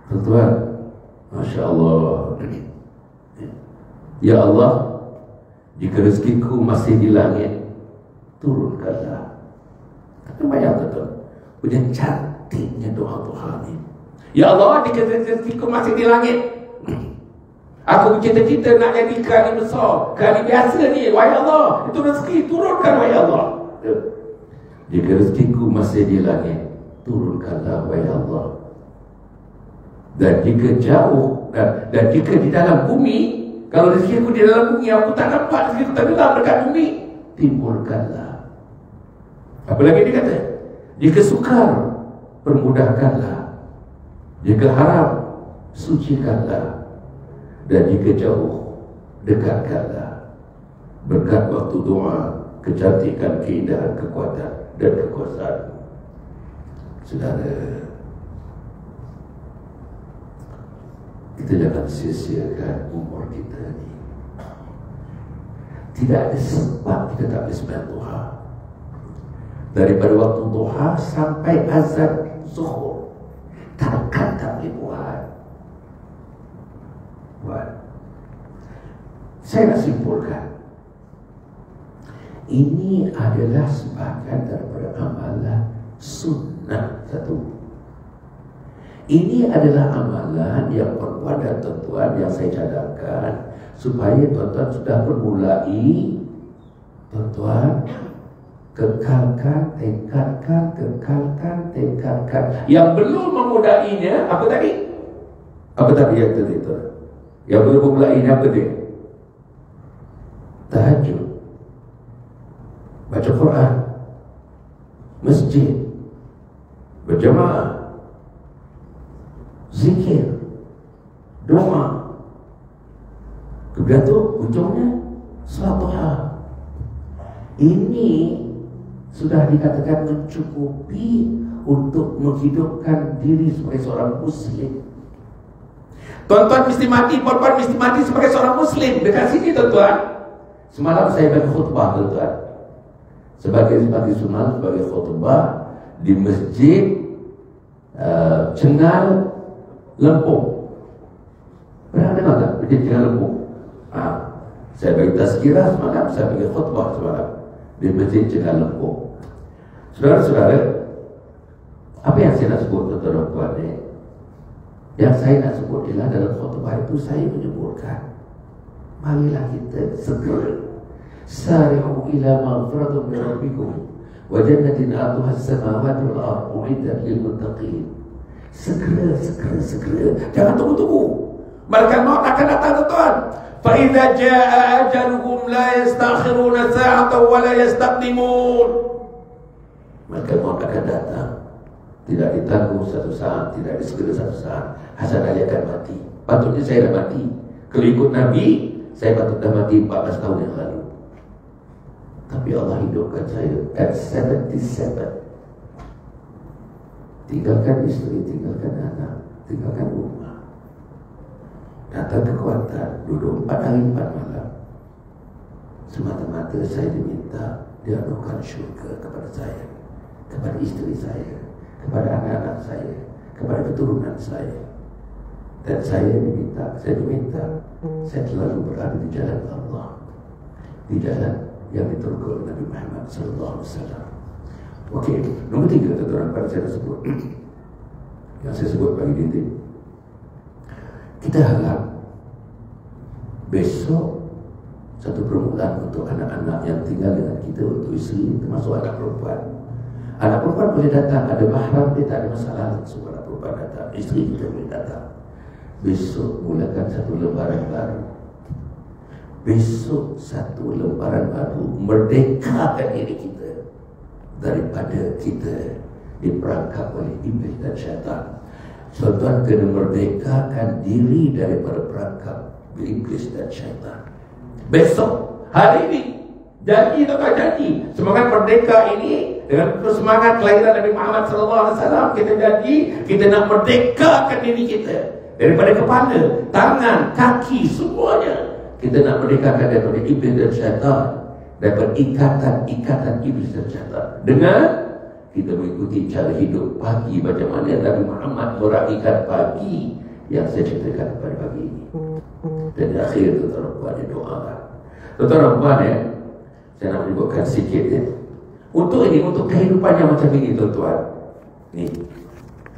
S1: Tuan-tuan, Masya Allah, ya Allah, jika rezekiku masih di langit, turunkanlah. Tapi banyak tuan-tuan punya cantiknya doa-doa ni. Ya Allah, jika rezekiku masih di langit, aku bercita-cita nak jadi kali besar, kali biasa ni, wahai Allah, itu rezeki, turunkan wahai Allah. Jika rezekiku masih di langit, turunkanlah wahai Allah. Dan jika jauh dan jika di dalam bumi, kalau rezekiku di dalam bumi aku tak nampak, rezekiku tak dalam dekat bumi, timbulkanlah. Apa lagi dia kata? Jika sukar, permudahkanlah. Jika haram, sucikanlah. Dan jika jauh, dekatkanlah. Berkat waktu doa, kecantikan, keindahan, kekuatan dan kekuasaan. Saudara, kita jangan sia-siakan umur kita ni. Tidak ada sebab kita tak boleh sembahyang duha. Daripada waktu duha sampai azan zuhur. Takkan tak boleh buat. Saya nak simpulkan, ini adalah sebahagian daripada amalan sunnah satu. Ini adalah amalan yang perempuan dan tuan-tuan yang saya cadangkan supaya tuan-tuan sudah bermulai, tuan-tuan kekalkan, tingkatkan. Yang belum memudainya apa tadi? Apa tadi yang tadi itu? Yang belum memulainya apa dia? Tahajud, baca Quran, masjid, berjamaah, zikir, doa. Kemudian tu ujungnya salat duha. Ini sudah dikatakan mencukupi untuk menghidupkan diri sebagai seorang muslim. Tuan-tuan mesti mati, puan-puan mesti mati sebagai seorang muslim. Dekat sini tuan-tuan, semalam saya bagi khutbah tuan-tuan, sebagai sunnah, sebagai khutbah di masjid Cengal Lempung. Pernah dengar tak masjid Cengal Lempung? Saya bagi tazkirah semalam, saya bagi khutbah semalam di masjid Cengal Lempung. Saudara-saudara, apa yang saya nak sebut tuan-tuan puan ni? Yang saya nak sebut ialah dalam khutbah itu saya menyebutkan, marilah kita segera sari'u ila maghfiratin min rabbikum wa jannatin 'arduha as-samawati wal ardu u'iddat lil muttaqin. Segera. Jangan tunggu-tunggu. Malaikat maut akan datang tuan. Fa idza jaa ajaluhum la yastakhiruna sa'atan wa la yastaqdimun. Malaikat maut akan datang. Tidak ditangguh satu saat, tidak disegera satu saat. Hasan Ali akan mati. Patutnya saya dah mati. Kalau ikut Nabi, saya patut dah mati 14 tahun yang lalu. Tapi Allah hidupkan saya at 77. Tinggalkan isteri, tinggalkan anak, tinggalkan rumah. Datang kekuatan, duduk 4 hari 4 malam. Semata-mata saya diminta dianukan syurga kepada saya, kepada isteri saya, kepada anak-anak saya, kepada keturunan saya. Dan saya diminta, saya selalu berada di jalan Allah, di jalan yang diturunkan Nabi Muhammad SAW. Okey, nombor 3 tuan-tuan pada saya sebut, yang saya sebut bagi dinding. Kita harap besok satu permulaan untuk anak-anak yang tinggal dengan kita, untuk isteri, termasuk anak perempuan. Anak perempuan boleh datang, ada mahram dia, tak ada masalah. Semua anak perempuan datang, isteri kita boleh datang. Besok mulakan satu lembaran baru. Besok satu lembaran baru, merdekakan diri kita daripada kita diperangkap oleh iblis dan syaitan. Tuan-tuan kena merdekakan diri daripada perangkap iblis dan syaitan. Besok, hari ini, janji atau tak janji, semangat merdeka ini dengan semangat kelahiran Nabi Muhammad SAW, kita janji kita nak merdekakan diri kita daripada kepala, tangan, kaki, semuanya. Kita nak merdekakan daripada iblis dan syaitan, daripada ikatan iblis dan syaitan, dengan kita mengikuti cara hidup pagi macam mana Nabi Muhammad meraihkan pagi yang saya ceritakan pada pagi ini. Dan di akhir tuan-tuan puan doa. Tuan-tuan puan saya nak menyebutkan sikit untuk ini, untuk kehidupan yang macam ini tuan-tuan. Ni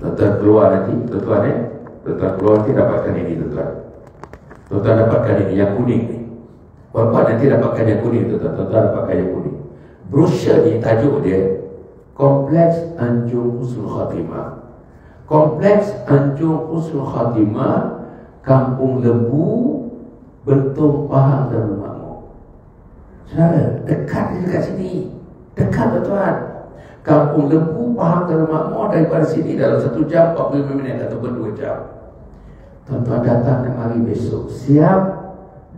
S1: tuan-tuan keluar nanti, tuan-tuan tuan-tuan keluar nanti dapatkan ini tuan-tuan. Tuan-tuan dapatkan ini yang kuning ni. Puan-puan nanti dapatkan yang kuning tuan-tuan. Tuan-tuan dapatkan yang kuning. Brosur ni tajuk dia Kompleks Anjung Husnul Khatimah. Kompleks Anjung Husnul Khatimah, Kampung Lembu, Bentong Pahang dan Makmur. Saudara, dekat dekat sini. Dekat tuan-tuan. Kampung Lembu, Pahang dan Makmur, daripada sini dalam 1 jam 45 minit ataupun 2 jam. Tuan-tuan datang kemari besok. Siap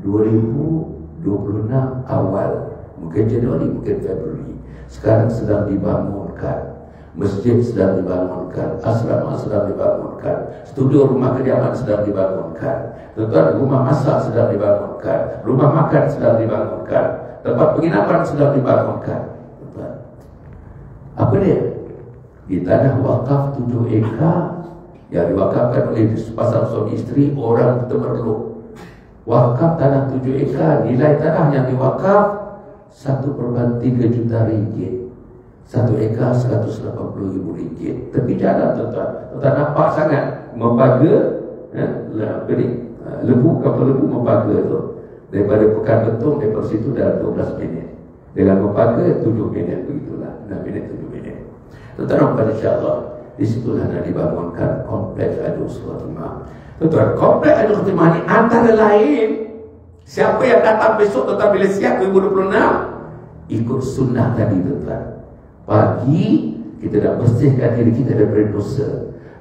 S1: 2026 awal. Mungkin Januari, mungkin Februari. Sekarang sedang dibangunkan. Masjid sedang dibangunkan. Asrama sedang dibangunkan. Studio rumah kediaman sedang dibangunkan. Tuan-tuan, rumah masak sedang dibangunkan. Rumah makan sedang dibangunkan. Tempat penginapan sedang dibangunkan. Tuan-tuan, Apa dia? Di tanah wakaf 7 ekar yang diwakafkan oleh pasang suami isteri orang temerloh. Wakaf tanah 7 ekar, nilai tanah yang diwakaf 1/3 juta ringgit. 1 ekar 180,000 ringgit. Tapi jalan tuan-tuan, tuan nampak sangat Mempaga, Lebu, kapal Lebu Mempaga tu, daripada Pekan Betung, daripada situ dah 12 minit. Dengan Mempaga 7 minit, begitulah, 6 minit 7 minit. Tuan-tuan, insya-Allah di situlah nak dibangunkan kompleks Aidil Khatimah. Tuan-tuan, kompleks Aidil Khatimah ni antara lain, siapa yang datang besok tuan-tuan bila siap 2026 ikut sunnah tadi tuan-tuan. Pagi kita nak bersihkan diri kita daripada dosa,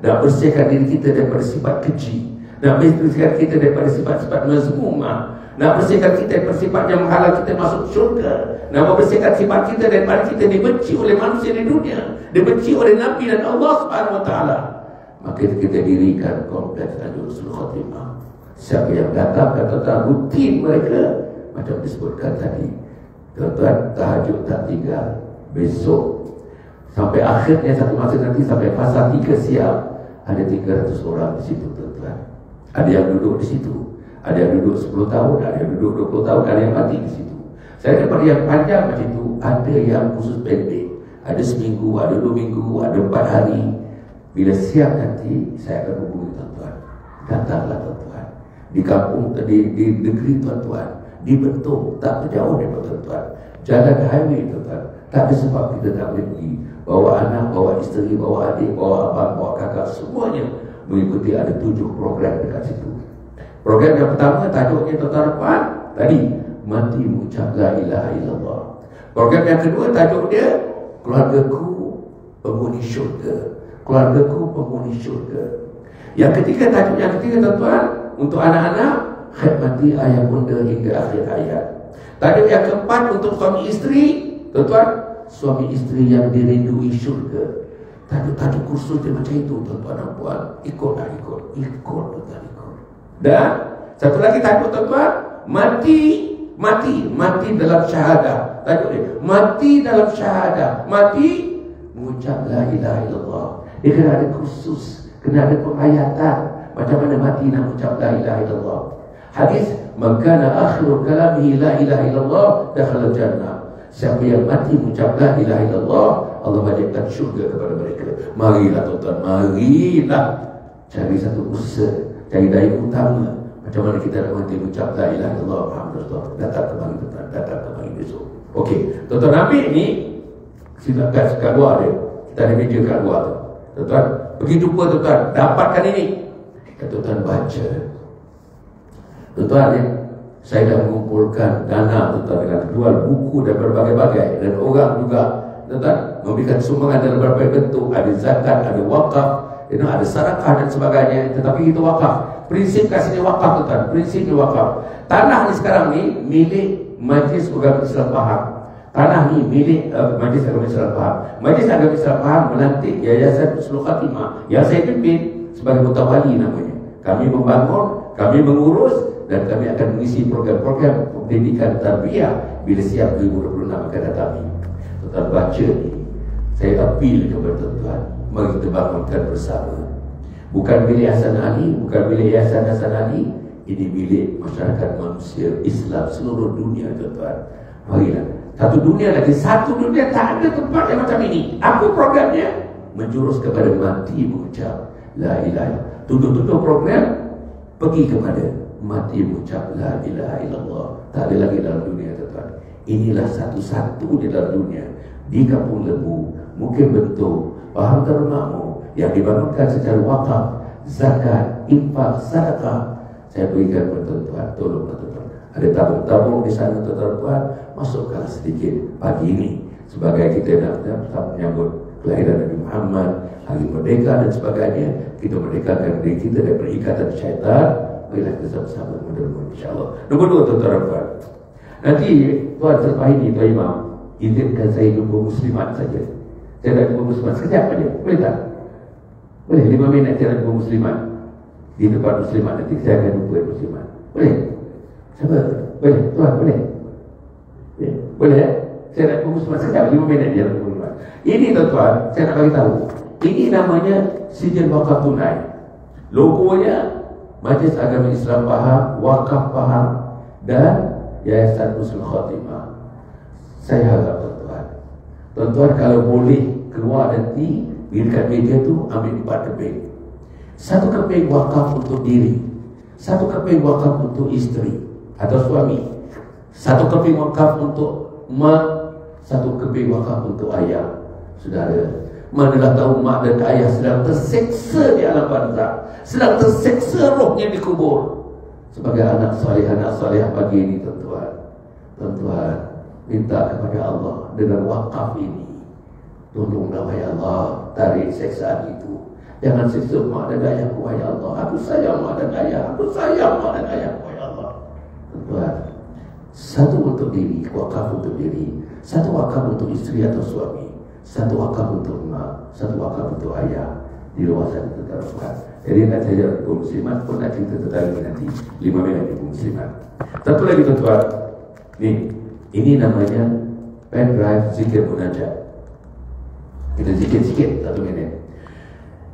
S1: nak bersihkan diri kita daripada sifat keji, nak bersihkan kita daripada sifat-sifat mazmumah, nak bersihkan kita daripada sifat yang menghalang kita masuk syurga, nak membersihkan sifat kita daripada kita dibenci oleh manusia di dunia, dibenci oleh Nabi dan Allah Subhanahu Wa Taala. Maka kita dirikan kompleks Aidil Khatimah. Siapa yang datang kata rutin mereka macam disebutkan tadi, tuan-tuan, tahajud tak tinggal. Besok sampai akhirnya satu masa nanti, sampai fasa 3 siap, ada 300 orang di situ tuan-tuan. Ada yang duduk di situ, ada yang duduk 10 tahun, ada yang duduk 20 tahun, ada yang mati di situ. Saya daripada yang panjang macam itu, ada yang khusus pendek, ada seminggu, ada 2 minggu, ada 4 hari. Bila siap nanti, saya akan hubungi tuan-tuan. Datanglah tuan-tuan. Di kampung, di negeri tuan-tuan, di Bentung, tak jauh daripada tuan-tuan. Jalan highway tuan-tuan. Tak ada sebab kita tak boleh pergi. Bawa anak, bawa isteri, bawa adik, bawa abang, bawa kakak, semuanya mengikuti. Ada 7 program dekat situ. Program yang pertama tajuknya tuan-tuan tadi, mati mengucap la ilaha illallah. Program yang kedua tajuk dia, keluargaku penghuni syurga. Keluargaku penghuni syurga. Yang ketiga, tajuk yang ketiga tuan-tuan, untuk anak-anak, khidmati ayah bunda hingga akhir hayat. Tajuk yang keempat untuk suami isteri, tuan-tuan, suami isteri yang dirindui syurga. Tajuk-tajuk kursus dia macam itu tuan-tuan dan puan. Ikutlah, ikut tuan-tuan, ikut. Dan satu lagi tajuk tuan-tuan, mati dalam syahadah. Tajuk dia, mati dalam syahadah, mati mengucap la ilaha illallah. Dia kena ada kursus, kena ada penghayatan macam mana mati nak mengucap la ilaha illallah. Hadis, man kana akhiru kalamihi la ilaha illallah dakhala jannah. Siapa yang mati mengucap la ilaha illallah, Allah wajibkan syurga kepada mereka. Marilah tuan-tuan, marilah cari satu usaha, cari daya utama. Macam mana kita nak mati mengucap la ilaha illallah Muhammad Rasulullah. Datang ke mari tuan-tuan, datang ke mari besok. Okey, tuan-tuan ambil ni, silakan kat luar dia. Kita ada meja kat luar tu. Tuan-tuan, pergi jumpa tuan-tuan, dapatkan ini. Tuan-tuan baca. Tuan-tuan ni, saya dah mengumpulkan dana tuan-tuan dengan jual buku dan berbagai-bagai, dan orang juga tuan-tuan memberikan sumbangan dalam berbagai bentuk. Ada zakat, ada wakaf, ada sedekah dan sebagainya. Tetapi itu wakaf. Prinsip kat sini wakaf tuan-tuan. Prinsipnya wakaf. Tanah ni sekarang ni milik Majlis Agama Islam Pahang. Tanah ni milik Majlis Agama Islam Pahang. Majlis Agama Islam Pahang melantik Yayasan Aidil Khatimah yang saya pimpin sebagai mutawali namanya. Kami membangun, kami mengurus, dan kami akan mengisi program-program pendidikan tarbiyah bila siap 2026 akan datang ni. Tuan-tuan baca ni, saya appeal kepada tuan-tuan, mari kita bangunkan bersama. Bukan milik Hasan Ali, bukan milik Yayasan Hasan Ali, ini milik masyarakat manusia Islam seluruh dunia tuan-tuan. Marilah, satu dunia lagi, satu dunia tak ada tempat yang macam ini. Apa programnya? Menjurus kepada mati mengucap la ilaha. Tujuh-tujuh program pergi kepada mati mengucap la ilaha illallah. Tak ada lagi dalam dunia tuan-tuan. Inilah satu-satu di dalam dunia. Di Kampung Lebu, mungkin bentuk Pahang Darul Makmur yang dibangunkan secara wakaf, zakat, infak, sedekah. Saya berikan kepada tuan-tuan, tolonglah tuan-tuan. Ada tabung-tabung di sana tuan-tuan, masukkanlah sedikit pagi ini sebagai kita nak menyambut kelahiran Nabi Muhammad, hari merdeka dan sebagainya. Kita merdekakan diri kita daripada ikatan syaitan. Marilah kita sama-sama mendoakan insya-Allah. Nombor 2 tuan-tuan. Nanti tuan selepas ini Tuan Imam izinkan saya jumpa muslimat saja. Saya nak jumpa muslimat sekejap saja. Boleh tak? Boleh 5 minit saya nak jumpa muslimat. Di tempat muslimat nanti saya akan jumpa muslimat. Boleh? Sabar. Boleh? Tuan boleh? Boleh ya? Saya nak jumpa muslimat sekejap 5 minit dia nak jumpa muslimat. Ini tuan-tuan, saya nak bagi tahu. Ini namanya sijil wakaf tunai. Logonya Majlis Agama Islam Pahang, Wakaf Pahang, dan Yayasan Husnul Khotimah. Saya harap tuan-tuan kalau boleh keluar nanti di dekat meja tu ambil 4 keping. 1 keping wakaf untuk diri, 1 keping wakaf untuk isteri atau suami, 1 keping wakaf untuk mak, 1 keping wakaf untuk ayah. Saudara, manalah tahu mak dan ayah sedang terseksa di alam barzakh, sedang terseksa rohnya dikubur. Sebagai anak soleh pagi ini tuan-tuan, minta kepada Allah dengan wakaf ini, tolonglah wahai Allah, tarik seksaan itu. Jangan seksa mak dan ayahku wahai Allah. Aku sayang mak dan ayah, aku sayang mak dan ayahku wahai Allah. Tuan-tuan, 1 untuk diri, wakaf untuk diri, 1 wakaf untuk isteri atau suami, 1 wakaf untuk mak, 1 wakaf untuk ayah. Di luar sana tuan-tuan. Jadi nak saja ibu muslimat pun nak cerita tentang ini nanti 5 minit ibu muslimat. Satu lagi tuan-tuan, ini namanya pen drive zikir munajat. Kita zikir sikit 1 minit.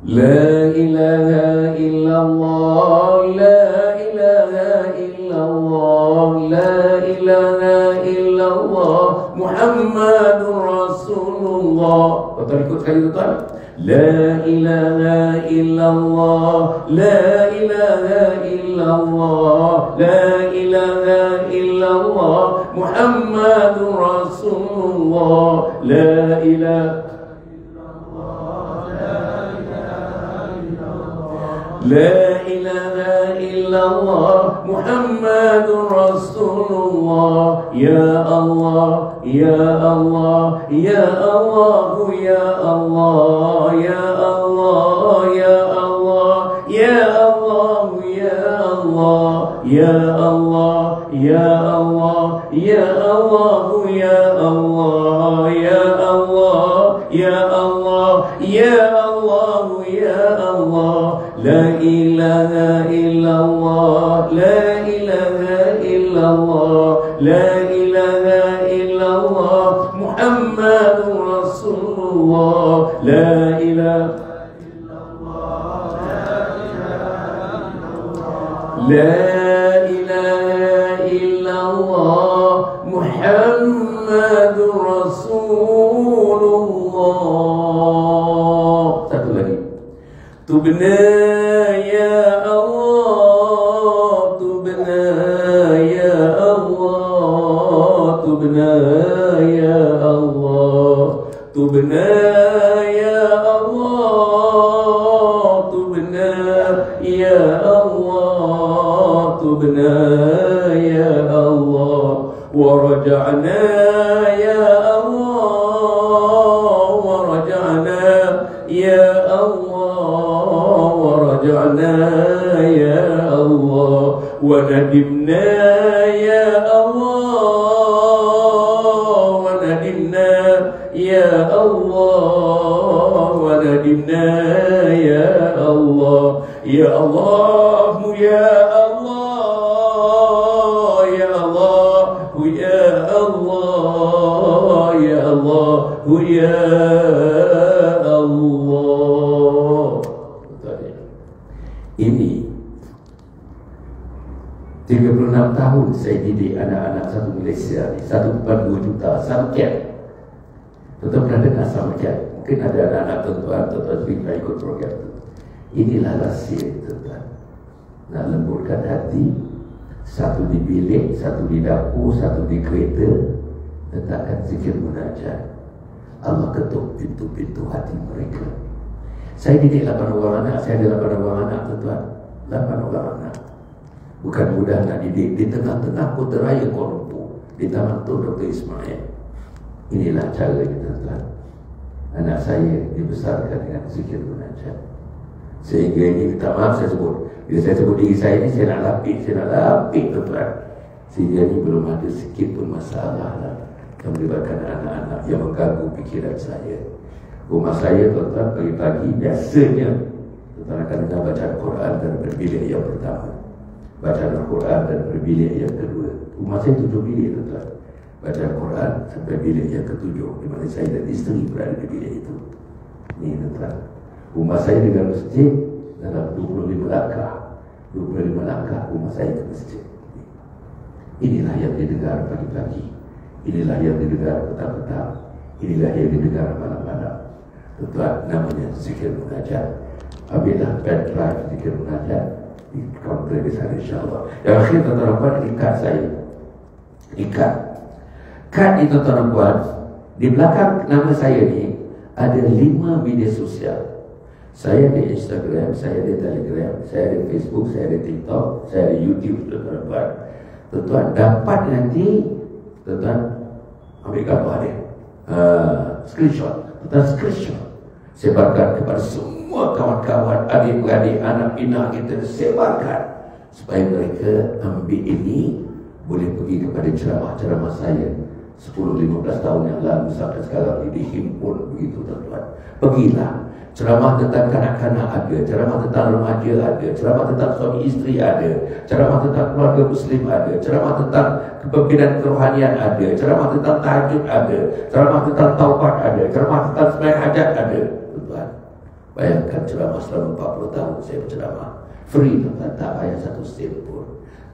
S1: La ilaha illallah, la ilaha illallah, la ilaha illallah, Muhammadur Rasulullah. Tuan-tuan ikut sekali tuan-tuan. La ilaha illallah, la ilaha illallah, la ilaha illallah, Muhammadur Rasulullah. La ilaha La ilaha illallah, Muhammadur Rasulullah. Ya Allah, Ya Allah, Ya Allah, Ya Allah, Ya Allah, Ya Allah, Ya Allah, Ya Allah, Ya Allah, Ya Allah, Ya Allah, Ya Allah, Ya Allah, Ya Allah, Ya Allah, Ya Allah. La ilaha illallah, la ilaha illallah, la ilaha illallah, Muhammadur Rasulullah. La ilaha illallah, la ilaha illallah, Muhammadur Rasulullah. Satu lagi. Tubna ya Allah, tubna ya Allah, tubna ya Allah, tubna ya Allah, tubna ya Allah, tubna ya Allah, wa raja'na ya Allah, wa raja'na ya Allah, ورجعنا يا الله وندمنا يا الله وندمنا يا الله وندمنا يا الله يا الله يا الله يا الله يا الله يا الله يا Ini 36 tahun saya didik anak-anak satu Malaysia ni, 1.2 juta Samcat. Tuan-tuan pernah dengar Samcat? Mungkin ada anak-anak tuan-tuan sering ikut program itu. Inilah rahsia tuan-tuan. Nak lembutkan hati, 1 di bilik, 1 di dapur, 1 di kereta, letakkan zikir munajat. Allah ketuk pintu-pintu hati mereka. Saya didik 8 orang anak, saya ada 8 orang anak tuan-tuan, 8 orang anak. Bukan mudah nak didik di tengah-tengah kota raya Kuala Lumpur, di Taman Tun Dr. Ismail. Inilah cara tuan-tuan. Anak saya dibesarkan dengan zikir munajat. Sehingga ini, minta maaf saya sebut, bila saya sebut diri saya ini, saya nak lapik tuan-tuan. Sehingga ini belum ada sikit pun masalah yang melibatkan anak-anak yang mengganggu pikiran saya. Rumah saya tuan-tuan pagi-pagi biasanya tuan-tuan akan dengar bacaan Quran dan berbilik yang pertama, bacaan Al-Quran dan berbilik yang kedua. Rumah saya 7 bilik tuan-tuan. baca Quran sampai bilik yang ketujuh, di mana saya dan isteri berada di bilik itu. Ini tuan, rumah saya dengan masjid dalam 25 langkah. 25 langkah rumah saya ke masjid. Inilah yang didengar pagi-pagi, inilah yang didengar petang-petang, inilah yang didengar malam-malam. Tuan, namanya zikir munajat. Ambillah pen drive zikir munajat di kaunter di sana, insyaAllah. Yang akhir tuan-tuan, ikat saya, ikat kad itu tuan-tuan. Di belakang nama saya ni ada 5 media sosial. Saya di Instagram, saya di Telegram, saya di Facebook, saya di TikTok, saya di YouTube, tuan-tuan. Tuan-tuan dapat nanti, tuan-tuan ambil gambar dia, screenshot, tuan-tuan screenshot, sebarkan kepada semua kawan-kawan, adik-beradik, anak pinak kita, sebarkan supaya mereka ambil ini, boleh pergi kepada ceramah-ceramah saya 10-15 tahun yang lalu sampai sekarang ini dihimpun begitu, tuan-tuan. Pergilah. Ceramah tentang kanak-kanak ada, ceramah tentang remaja ada, ceramah tentang suami isteri ada, ceramah tentang keluarga muslim ada, ceramah tentang kepemimpinan kerohanian ada, ceramah tentang tahajud ada, ceramah tentang taubat ada, ceramah tentang sembahyang hajat ada. Tuan-tuan, bayangkan ceramah selama 40 tahun saya berceramah free, tuan-tuan, tak bayar 1 sen pun.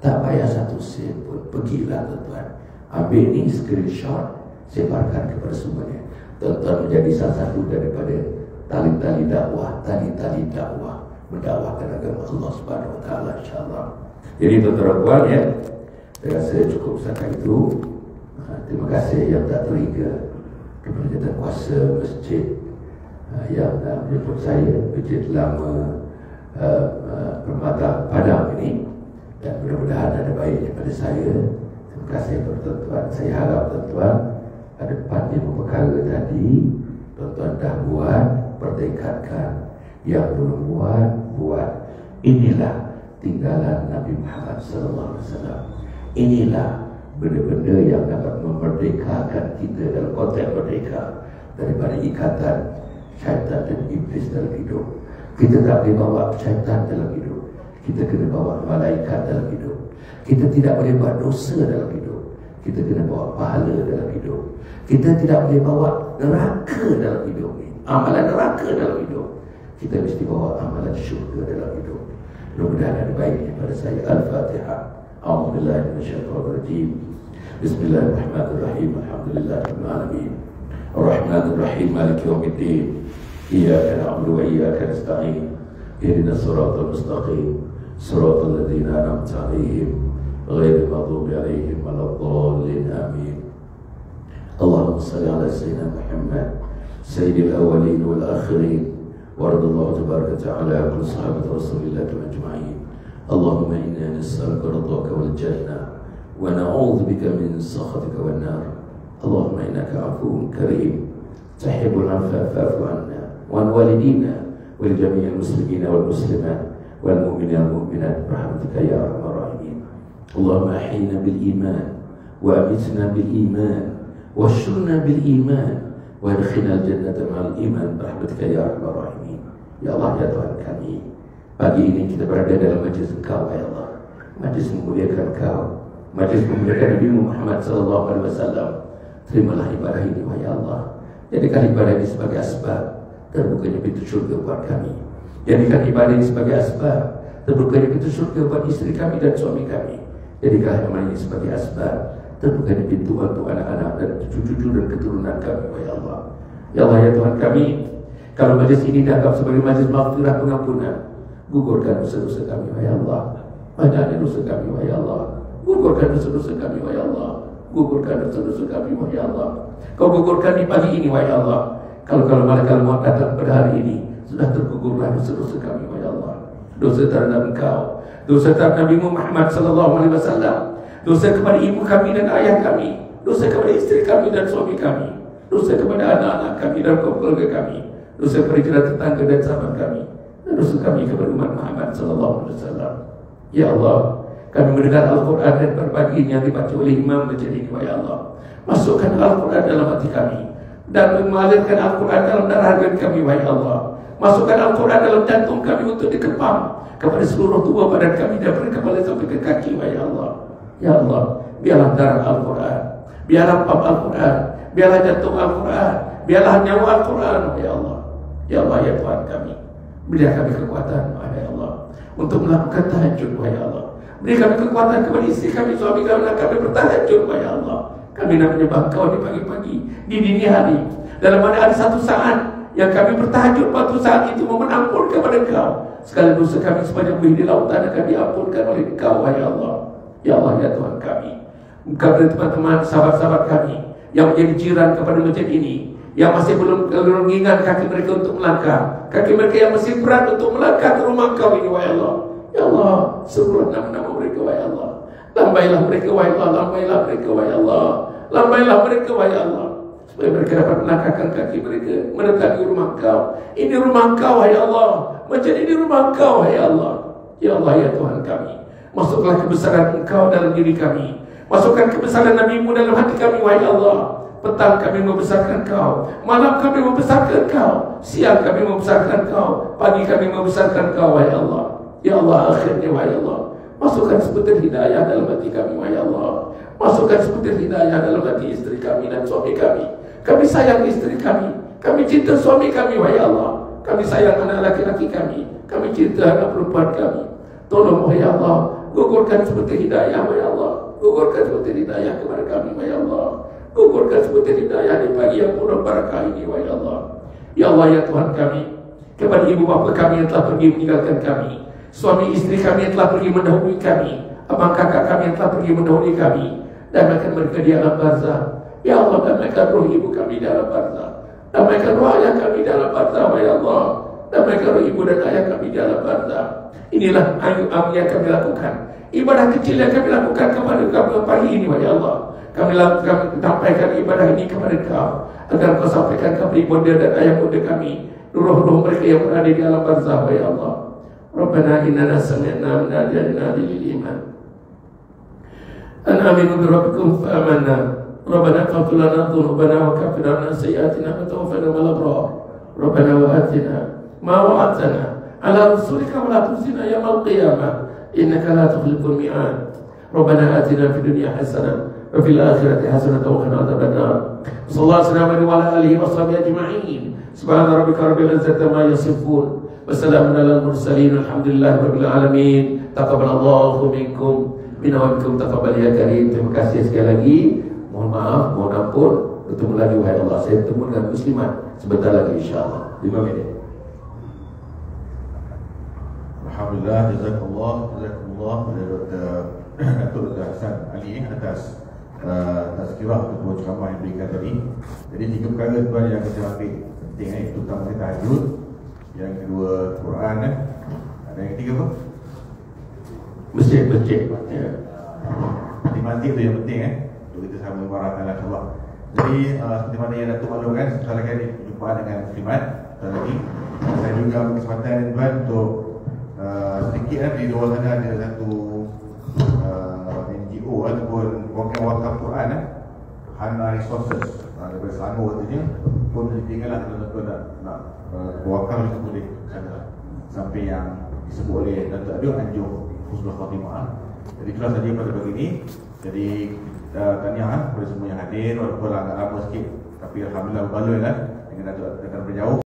S1: Tak bayar 1 sen pun. Pergilah, tuan-tuan, ambil ini screenshot, sebarkan kepada semuanya. Tuan-tuan menjadi salah satu daripada tali-tali dakwah, tali-tali dakwah, mendakwahkan agama Allah Subhanahu wa taala, insyaallah. Jadi tuan-tuan ya, saya rasa cukup setakat itu. Terima kasih yang tak terhingga kepada kuasa masjid yang menjemput saya, masjid lama Permata Padang ini, dan mudah-mudahan ada baik daripada saya. Terima kasih kepada tuan-tuan. Saya harap tuan-tuan ada 4-5 perkara tadi tuan-tuan dah buat, pertekadkan. Yang belum buat. Inilah tinggalan Nabi Muhammad SAW. Inilah benda-benda yang dapat memerdekakan kita dalam konteks merdeka daripada ikatan syaitan dan iblis dalam hidup. Kita tak boleh bawa syaitan dalam hidup, kita kena bawa malaikat dalam hidup. Kita tidak boleh buat dosa dalam hidup, kita kena bawa pahala dalam hidup. Kita tidak boleh bawa neraka dalam hidup ni, amalan neraka dalam hidup. Kita mesti bawa amalan syurga dalam hidup. Mudah-mudahan ada baik daripada saya. Al-Fatihah. A'udzubillahi minasyaitonir rajim. Bismillahirrahmanirrahim. Alhamdulillahirabbil alamin. Ar-Rahmanir Rahim. Maliki yaumiddin. Iyyaka na'budu wa iyyaka nasta'in. Ihdinas siratal mustaqim. Siratal ladzina an'amta 'alaihim ghairil maghdubi 'alaihim waladdallin. Amin. Allahumma shalli 'ala sayyidina Muhammad sayyidil awwalin wal akhirin. وارض الله تبارك وتعالى عن كل صحابة رسول الله أجمعين. اللهم إنا نسألك رضاك والجنة ونعوذ بك من سخطك والنار. اللهم إنك عفو كريم تحب العفو فاعف عنا وعن والدينا ولجميع المسلمين والمسلمات والمؤمنين والمؤمنات برحمتك يا أرحم الراحمين. اللهم أحينا بالإيمان وأمتنا بالإيمان واشرنا بالإيمان وادخلنا الجنة مع الإيمان برحمتك يا أرحم الراحمين. Ya Allah, ya Tuhan kami, pagi ini kita berada dalam majlis Engkau, ya Allah, majlis memuliakan Engkau, majlis memuliakan Nabi Muhammad SAW. Terimalah ibadah ini, ya Allah. Jadikan ibadah ini sebagai asbab terbukanya pintu syurga buat kami. Jadikan ibadah ini sebagai asbab terbukanya pintu syurga buat istri kami dan suami kami. Jadikan amal ini sebagai asbab terbukanya pintu untuk anak-anak dan cucu-cucu dan keturunan kami, ya Allah. Ya Allah, ya Tuhan kami, kalau majlis ini dianggap sebagai majlis maghfirah, pengampunan, gugurkan dosa-dosa kami, ya Allah. Ampuni dosa kami, ya Allah. Gugurkan dosa-dosa kami, ya Allah. Gugurkan dosa-dosa kami, ya Allah. Kau gugurkan di pagi ini, ya Allah. Kalau malaikat maut datang pada hari ini, sudah tergugurlah dosa-dosa kami, ya Allah. Dosa terhadap Engkau, dosa terhadap Nabi Muhammad SAW, dosa kepada ibu kami dan ayah kami, dosa kepada istri kami dan suami kami, dosa kepada anak-anak kami dan keluarga kami, dosa kepada jiran tetangga dan sahabat kami, dan dosa kami kepada umat Muhammad SAW. Ya Allah, kami mendengar Al-Quran dan berbaginya dibaca oleh imam masjid ini, ya Allah. Masukkan Al-Quran dalam hati kami dan mengalirkan Al-Quran dalam darah kami, ya Allah. Masukkan Al-Quran dalam jantung kami untuk dikepam kepada seluruh tubuh badan kami dari kepala sampai ke kaki, ya Allah. Ya Allah, biarlah darah Al-Quran, biarlah paham Al-Quran, biarlah jantung Al-Quran, biarlah nyawa Al-Quran. Ya Allah, ya Allah, ya Tuhan kami, beri kami kekuatan, ya Allah, untuk melakukan tahajud, ya Allah. Beri kami kekuatan kepada istri kami, suami kami, dan kami bertahajud, ya Allah. Kami nak menyembah Kau di pagi-pagi, di dini hari. Dalam mana ada satu saat yang kami bertahajud, waktu saat itu memohon kepada Kau segala dosa kami sepanjang bumi di lautan akan diampunkan oleh Kau, ya Allah. Ya Allah, ya Tuhan kami, kepada teman-teman sahabat-sahabat kami yang menjadi jiran kepada masjid ini, yang masih belum mengingat kaki mereka untuk melangkah, kaki mereka yang masih berat untuk melangkah ke rumah Kau ini, ya Allah. Ya Allah, seluruh nama-nama mereka, ya Allah. Lambailah mereka, ya Allah. Lambailah mereka, ya Allah. Lambailah mereka, ya Allah, supaya mereka dapat melangkahkan kaki mereka mendatangi rumah Kau. Ini rumah Kau, ya Allah. Macam ini rumah Kau, ya Allah. Ya Allah, ya Tuhan kami, masuklah kebesaran Engkau dalam diri kami. Masukkan kebesaran Nabi-Mu dalam hati kami, ya Allah. Petang kami membesarkan Kau, malam kami membesarkan Kau, siang kami membesarkan Kau, pagi kami membesarkan Kau, ya Allah. Ya Allah, akhirnya, ya Allah, masukkan sebutir hidayah dalam hati kami, ya Allah. Masukkan sebutir hidayah dalam hati istri kami dan suami kami. Kami sayang istri kami cinta suami kami, ya Allah. Kami sayang anak laki-laki kami cinta anak perempuan kami. Tolong, ya Allah, gugurkan sebutir hidayah, ya Allah. Gugurkan sebutir hidayah kepada kami, ya Allah. Gugurkan sebutir hidayah di pagi yang penuh barakah ini, ya Allah. Ya Allah, ya Tuhan kami, kepada ibu bapa kami yang telah pergi meninggalkan kami, suami istri kami yang telah pergi mendahului kami, abang kakak kami yang telah pergi mendahului kami, damaikan mereka di alam barzah. Ya Allah, damaikan roh ibu kami di alam barzah, damaikan roh ayah kami di alam barzah, ya Allah. Damaikan roh ibu dan ayah kami di alam barzah. Inilah yang kami lakukan, ibadah kecil yang kami lakukan kepada Kau pagi ini, ya Allah. Kami sampaikan ibadah ini kepada Kau, agar Kau sampaikan kepada ibunda dan ayah bunda kami, roh-roh mereka yang berada di alam barzah, ya Allah. Rabbana innana sami'na munadiyan yunadi lil iman an aminu bi rabbikum fa amanna. Rabbana faghfir lana dhunubana wa kaffir 'anna sayyi'atina wa tawaffana ma'al abrar. Rabbana wa atina ma wa'adtana 'ala rusulika wa la tukhzina yawmal qiyamah innaka la tukhliful mi'ad. Rabbana atina fid dunya hasanah wa fil akhirati hasanah wa qina adzabannar. Sallallahu alaihi wa alihi wa sahbihi ajma'in. Subhana rabbika rabbil izzati amma yasifun. Wassalamun ala mursalin. Alhamdulillah rabbil alamin. Taqabbalallahu minkum minna wa minkum taqabbal ya karim. Terima kasih sekali lagi. Mohon maaf, mohon ampun. Bertemu lagi, wahai Allah. Saya bertemu dengan muslimat sebentar lagi, insyaAllah 5 minit.
S2: Alhamdulillah, jazakallah Datuk Hasan Ali atas tazkirah ketua ceramah yang diberikan tadi. Jadi 3 perkara tuan yang kita ambil penting, itu pertama tahajud, yang kedua Quran, ada yang ketiga apa?
S1: Masjid ya.
S2: Mati itu yang penting untuk kita sama mubarakkan Allah. Jadi seperti mana yang Datuk maklumkan, sebentar lagi ada perjumpaan dengan muslimat. Sebentar lagi saya juga ambil kesempatan tuan untuk sedikit di luar sana ada satu NGO ataupun wakaf Quran, Hana Resources daripada Selangor katanya pun tinggallah tuan-tuan nak wakaf itu boleh sana sampai yang disebut oleh Datuk Adil Anjung Husnul Khatimah. Jadi itulah saja pada pagi ini. Jadi tahniah kepada semua yang hadir, walaupun agak lama sikit, tapi alhamdulillah berbaloi dengan Datuk berjauh.